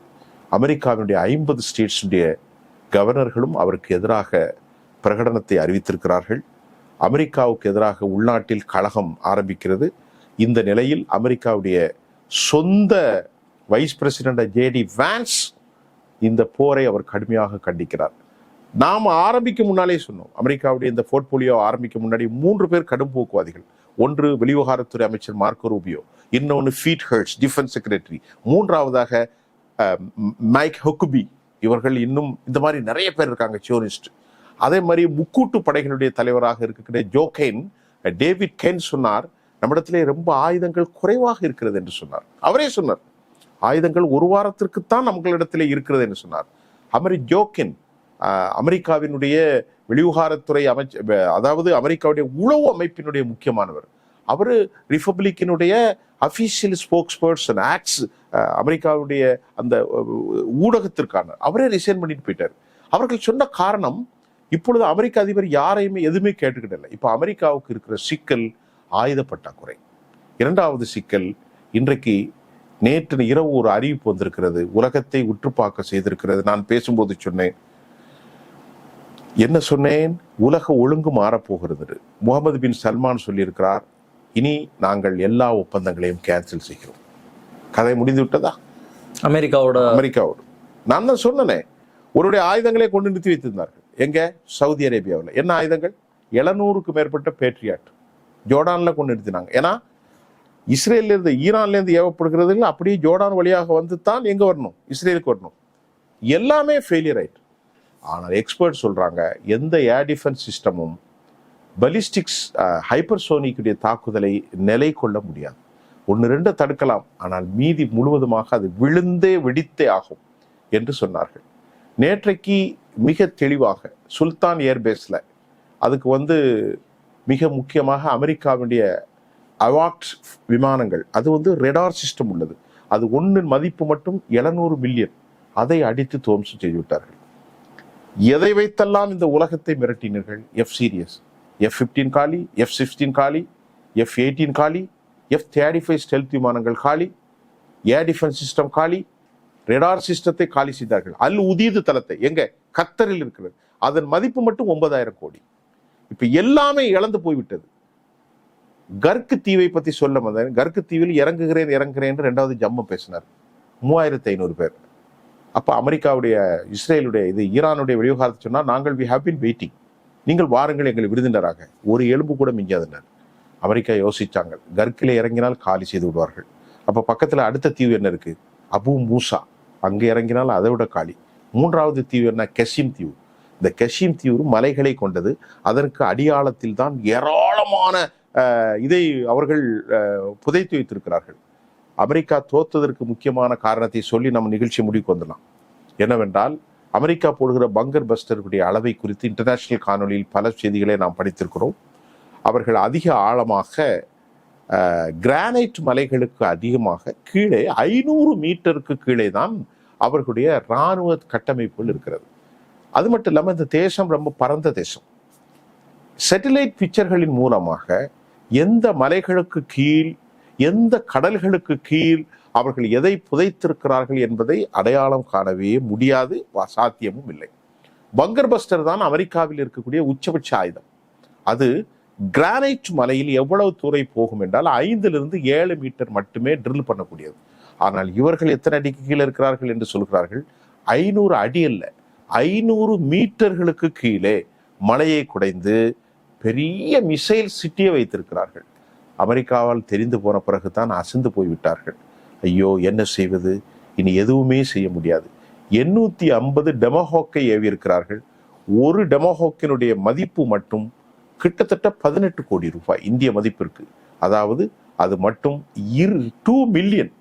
அமெரிக்காவினுடைய 50 ஸ்டேட்ஸுடைய கவர்னர்களும் அவருக்கு எதிராக பிரகடனத்தை அறிவித்திருக்கிறார்கள். அமெரிக்காவுக்கு எதிராக உள்நாட்டில் கலகம் ஆரம்பிக்கிறது. இந்த நிலையில் அமெரிக்காவுடைய சொந்த வைஸ் பிரசிடென்ட் ஜேடி வான்ஸ் இந்த போரை அவர் கடுமையாக கண்டிக்கிறார். நாம் ஆரம்பிக்கும் முன்னாலே சொன்னோம், அமெரிக்காவுடைய இந்த போர்ட்போலியோ ஆரம்பிக்கும் முன்னாடி 3 பேர் கடும் போக்குவாதிகள். ஒன்று வெளிவிவகாரத்துறை அமைச்சர் மார்க்கோ ரூபியோ, இன்னொன்று பீட் ஹெர்ட்ஸ் டிஃபென்ஸ் செக்ரட்டரி, மூன்றாவதாக மைக் ஹக்குபி. இவர்கள் இன்னும் இந்த மாதிரி நிறைய பேர் இருக்காங்க சியோனிஸ்ட். அதே மாதிரி முக்கூட்டு படைகளுடைய தலைவராக இருக்கக்கூடிய டேவிட் கென் சொன்னார், நம்மிடத்திலே ரொம்ப ஆயுதங்கள் குறைவாக இருக்கிறது என்று சொன்னார். அவரே சொன்னார், ஆயுதங்கள் ஒரு வாரத்திற்குத்தான் நம்மளிடத்திலே இருக்கிறது என்று சொன்னார். ஜோகென் அமெரிக்காவினுடைய வெளிவிவகாரத்துறை அதாவது அமெரிக்காவுடைய உளவு அமைப்பினுடைய முக்கியமானவர். அவர் ரிபப்ளிக்கினுடைய அபிஷியல் ஸ்போக்ஸ் பர்சன் ஆக்ட்ஸ் அமெரிக்காவுடைய அந்த ஊடகத்திற்கான அவரே ரிசைன் பண்ணிட்டு போயிட்டார். அவர்கள் சொன்ன காரணம், இப்பொழுது அமெரிக்க அதிபர் யாரையுமே எதுவுமே கேட்டுக்கிட்டல. இப்போ அமெரிக்காவுக்கு இருக்கிற சிக்கல் ஆயுத பற்றாக்குறை. இரண்டாவது சிக்கல், இன்றைக்கு நேற்று இரவு ஒரு அறிவிப்பு வந்திருக்கிறது, உலகத்தை உற்றுப்பாக்க செய்திருக்கிறது. நான் பேசும்போது சொன்னேன், என்ன சொன்னேன்? உலக ஒழுங்கு மாறப்போகிறது. முகமது பின் சல்மான் சொல்லியிருக்கிறார், இனி நாங்கள் எல்லா ஒப்பந்தங்களையும் கேன்சல் செய்கிறோம். கதை முடிந்து விட்டதா? அமெரிக்காவோடு நான் தான் சொன்னேன், ஒருடைய ஆயுதங்களை கொண்டு நிறுத்தி வைத்திருந்தார்கள். எங்க? சவுதி அரேபியாவில். என்ன ஆயுதங்கள்? 700க்கு மேற்பட்ட பேட்ரியாட் ஜோர்டான்ல கொண்டு நிறுத்தினாங்க. ஏன்னா இஸ்ரேல்ல இருந்து ஈரான்ல இருந்து ஏவப்படுகிறது அப்படியே ஜோர்டான் வழியாக வந்து தான் எங்க வரணும்? இஸ்ரேலுக்கு வரணும். எல்லாமே ஃபெயிலியர் ஆயிட்டு. ஆனால் எக்ஸ்பர்ட் சொல்றாங்க, எந்த ஏர் டிஃபென்ஸ் சிஸ்டமும் பலிஸ்டிக்ஸ் ஹைப்பர்சோனிக்குடைய தாக்குதலை நிலை கொள்ள முடியாது. 1-2 தடுக்கலாம், ஆனால் மீதி முழுவதுமாக அது விழுந்தே வெடித்தே ஆகும் என்று சொன்னார்கள். நேற்றைக்கு மிக தெளிவாக சுல்தான் ஏர்பேஸ்ல அதுக்கு மிக முக்கியமாக அமெரிக்காவுடைய அவாக்ட் விமானங்கள், அது ரெடார் சிஸ்டம் உள்ளது. அது ஒன்றின் மதிப்பு மட்டும் 700 மில்லியன். அதை அடித்து துவம்சம் செய்து விட்டார்கள். எதை வைத்தெல்லாம் இந்த உலகத்தை மிரட்டினீர்கள்? எஃப் சீரியஸ், F-15 காலி, F-16 காலி, F-18 காலி, F-35 ஸ்டெல்த் விமானங்கள் காலி, ஏர் டிஃபென்ஸ் சிஸ்டம் காலி, ரெடார் சிஸ்டத்தை காலி செய்தார்கள். அல் உதீது தளத்தை எங்க? கத்தரில் இருக்கிறது. அதன் மதிப்பு மட்டும் 9,000 கோடி. இப்ப எல்லாமே இழந்து போய்விட்டது. கர்க்கு தீவை பத்தி சொல்ல வந்தேன். கர்க்கு தீவில் இறங்குகிறேன் 2வது ஜம்மு பேசினார். 3,500 பேர். அப்ப அமெரிக்காவுடைய இஸ்ரேலுடைய இது ஈரானுடைய வெளிவிவகாரத்தை சொன்னால், நாங்கள் வி ஹேவ் பீன் வெயிட்டிங், நீங்கள் வாருங்கள் எங்களை விருந்தினராக, ஒரு எலும்பு கூட மிஞ்சாதுனர். அமெரிக்கா யோசிச்சாங்க, கர்க்கிலே இறங்கினால் காலி செய்து விடுவார்கள். அப்ப பக்கத்துல அடுத்த தீவு என்ன இருக்கு? அபு மூசா, அங்கே இறங்கினால் அதை விட காலி. 3வது தீவு என்ன? கெஷிம் தீவு. இந்த கெஷிம் தீவு மலைகளை கொண்டது. அதற்கு அடியாளத்தில் தான் ஏராளமான இதை அவர்கள் புதைத்து வைத்திருக்கிறார்கள். அமெரிக்கா தோத்ததற்கு முக்கியமான காரணத்தை சொல்லி நம்ம நிகழ்ச்சி முடிவுக்கு வந்துடலாம். என்னவென்றால், அமெரிக்கா போடுகிற பங்கர் பஸ்டர்களுடைய அளவை குறித்து இன்டர்நேஷனல் காணொலியில் பல செய்திகளை நாம் படித்திருக்கிறோம். அவர்கள் அதிக ஆழமாக கிரானைட் மலைகளுக்கு அதிகமாக கீழே 500 மீட்டருக்கு கீழே தான் அவர்களுடைய இராணுவ கட்டமைப்புகள் இருக்கிறது. அது மட்டும் இல்லாமல் இந்த தேசம் ரொம்ப பரந்த தேசம். சேட்டலைட் பிக்சர்களின் மூலமாக எந்த மலைகளுக்கு கீழ், எந்த கடல்களுக்கு கீழ் அவர்கள் எதை புதைத்திருக்கிறார்கள் என்பதை அடையாளம் காணவே முடியாது, சாத்தியமும் இல்லை. பங்கர் பஸ்டர் தான் அமெரிக்காவில் இருக்கக்கூடிய உச்சபட்ச ஆயுதம். அது கிரானைட் மலையில் எவ்வளவு தூரம் போகும் என்றால் 5-7 மீட்டர் மட்டுமே ட்ரில் பண்ணக்கூடியது. ஆனால் இவர்கள் எத்தனை அடிக்கு கீழே இருக்கிறார்கள் என்று சொல்கிறார்கள்? 500 அடி அல்ல, 500 மீட்டர்களுக்கு கீழே மலையை குடைந்து பெரிய மிசைல் சிட்டியை வைத்திருக்கிறார்கள். அமெரிக்காவால் தெரிந்து போன பிறகுதான் அசந்து போய்விட்டார்கள். ஐயோ, என்ன செய்வது? இனி எதுவுமே செய்ய முடியாது. 850 டெமோஹாக்கை ஏவி இருக்கிறார்கள். ஒரு டெமோஹாக்கினுடைய மதிப்பு மட்டும் கிட்டத்தட்ட 18 கோடி ரூபாய் இந்திய மதிப்பிற்கு. அதாவது அது மட்டும் 2 மில்லியன்.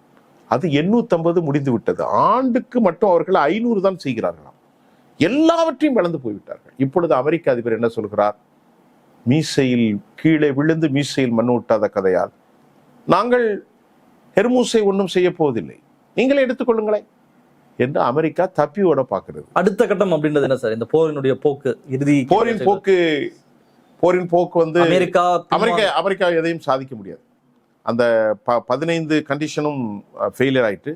அது 850 முடிந்து விட்டது. ஆண்டுக்கு மட்டும் அவர்கள் 500 தான் செய்கிறார்களாம். எல்லாவற்றையும் இழந்து போய்விட்டார்கள். இப்பொழுது அமெரிக்க அதிபர் என்ன சொல்கிறார்? மீசையில் கீழே விழுந்து மீசையில் மண் விட்டாத கதையால் நாங்கள் ஹெர்மூஸை ஒன்றும் செய்ய போவதில்லை, நீங்களே எடுத்துக்கொள்ளுங்களேன் என்று அமெரிக்கா தப்பி ஓட பார்க்கிறது. அடுத்த கட்டம் அப்படின்றது என்ன சார்? இந்த போரினுடைய போக்கு, இறுதி போரின் போக்கு அமெரிக்கா எதையும் சாதிக்க முடியாது. அந்த 15 கண்டிஷனும் ஃபெயிலியர் ஆயிட்டு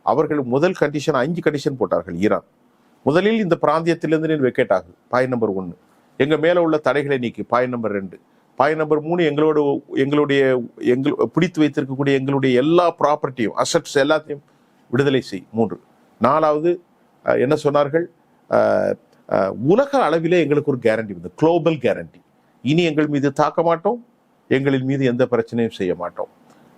அவர்கள் முதல் கண்டிஷன் 5 கண்டிஷன் போட்டார்கள் ஈரான். முதலில் இந்த பிராந்தியத்திலிருந்து நீ வெக்கேட் ஆகு, பாயிண்ட் நம்பர் 1. எங்கள் மேலே உள்ள தடைகளை நீக்கி, பாயிண்ட் நம்பர் 2. பாயிண்ட் நம்பர் 3, எங்களுடைய பிடித்து வைத்திருக்கக்கூடிய எங்களுடைய எல்லா ப்ராப்பர்ட்டியும், அசட்ஸ் எல்லாத்தையும் விடுதலை செய். 3. 4வது என்ன சொன்னார்கள், உலக அளவிலே எங்களுக்கு ஒரு கேரண்டி வந்து, குளோபல் கேரண்டி. இனி எங்கள் மீது தாக்க மாட்டோம், எங்களின் மீது எந்த பிரச்சனையும் செய்ய மாட்டோம்.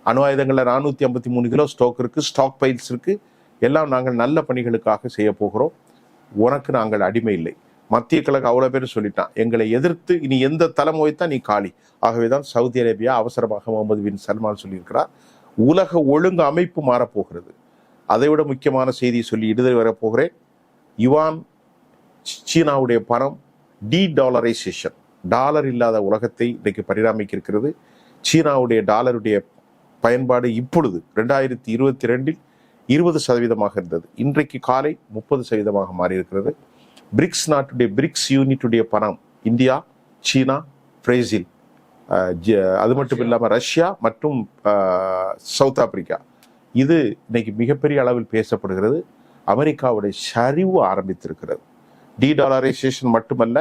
அணு ஆயுதங்களில் 453 கிலோ ஸ்டாக் இருக்கு, ஸ்டாக் பைல்ஸ் இருக்கு, எல்லாம் நாங்கள் நல்ல பணிகளுக்காக செய்ய போகிறோம், உனக்கு நாங்கள் அடிமை இல்லை. மத்திய கிழக்கு அவ்வளோ பேர் சொல்லிட்டான், எங்களை எதிர்த்து இனி எந்த தலைமை வைத்தா நீ காலி. ஆகவேதான் சவுதி அரேபியா அவசரமாக முகமது பின் சல்மான் சொல்லியிருக்கிறார், உலக ஒழுங்கு அமைப்பு மாறப்போகிறது. அதைவிட முக்கியமான செய்தியை சொல்லி இடுதல் வரப்போகிறேன். யுவான், சீனாவுடைய பணம் டாலரைசேஷன், டாலர் இல்லாத உலகத்தை இன்றைக்கு பரிணாமிக்க இருக்கிறது. சீனாவுடைய டாலருடைய பயன்பாடு இப்பொழுது 2022 20% இருந்தது, இன்றைக்கு காலை 30% மாறியிருக்கிறது. பிரிக்ஸ் நாட்டுடைய பிரிக்ஸ் யூனிட்டுடைய பணம் இந்தியா, சீனா, பிரேசில், அது மட்டும் இல்லாமல் ரஷ்யா மற்றும் சவுத் ஆப்பிரிக்கா, இது இன்னைக்கு மிகப்பெரிய அளவில் பேசப்படுகிறது. அமெரிக்காவுடைய சரிவு ஆரம்பித்திருக்கிறது. டாலரைசேஷன் மட்டுமல்ல,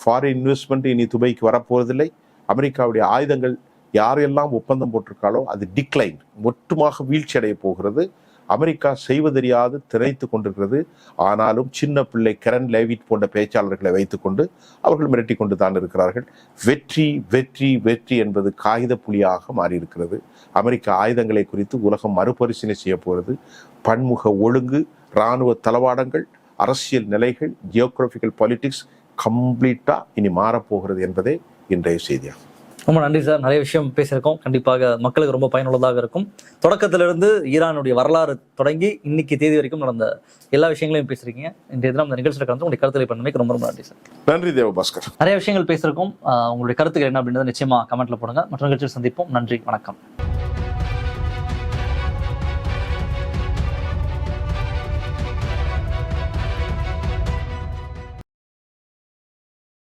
ஃபாரின் இன்வெஸ்ட்மெண்ட் இனி துபாய்க்கு வரப்போவதில்லை. அமெரிக்காவுடைய ஆயுதங்கள் யாரெல்லாம் ஒப்பந்தம் போட்டிருக்காளோ அது டிக்ளைன், ஒட்டுமாக வீழ்ச்சி அடைய போகிறது. அமெரிக்கா செய்வதறியாது திரைத்து கொண்டிருக்கிறது. ஆனாலும் சின்ன பிள்ளை கெரன் லேவிட் போன்ற பேச்சாளர்களை வைத்துக்கொண்டு அவர்கள் மிரட்டி கொண்டு தான் இருக்கிறார்கள். வெற்றி வெற்றி வெற்றி என்பது காகித புலியாக மாறியிருக்கிறது. அமெரிக்க ஆயுதங்களை குறித்து உலகம் மறுபரிசீலனை செய்ய போகிறது. பன்முக ஒழுங்கு, இராணுவ தளவாடங்கள், அரசியல் நிலைகள், ஜியோகிராபிக்கல் பாலிடிக்ஸ் கம்ப்ளீட்டா இனி மாறப்போகிறது என்பதே இன்றைய செய்தியாகும்.
ரொம்ப நன்றி சார். நிறைய விஷயம் பேசியிருக்கோம். கண்டிப்பாக மக்களுக்கு ரொம்ப பயனுள்ளதாக இருக்கும். தொடக்கத்திலிருந்து ஈரானுடைய வரலாறு தொடங்கி இன்னைக்கு தேதி வரைக்கும் நடந்த எல்லா விஷயங்களையும் பேசியிருக்கீங்க. இன்றைய தினம் இந்த நிகழ்ச்சியில் கலந்து உங்களுடைய கருத்துக்களை பண்ணமைக்கு ரொம்ப ரொம்ப நன்றி சார்.
நன்றி தேவபாஸ்கர்.
நிறைய விஷயங்கள் பேசியிருக்கோம். உங்களுடைய கருத்துக்கள் என்ன அப்படின்றத நிச்சயமா கமெண்ட்ல போடுங்க. மற்ற நிகழ்ச்சியில் சந்திப்போம். நன்றி, வணக்கம்.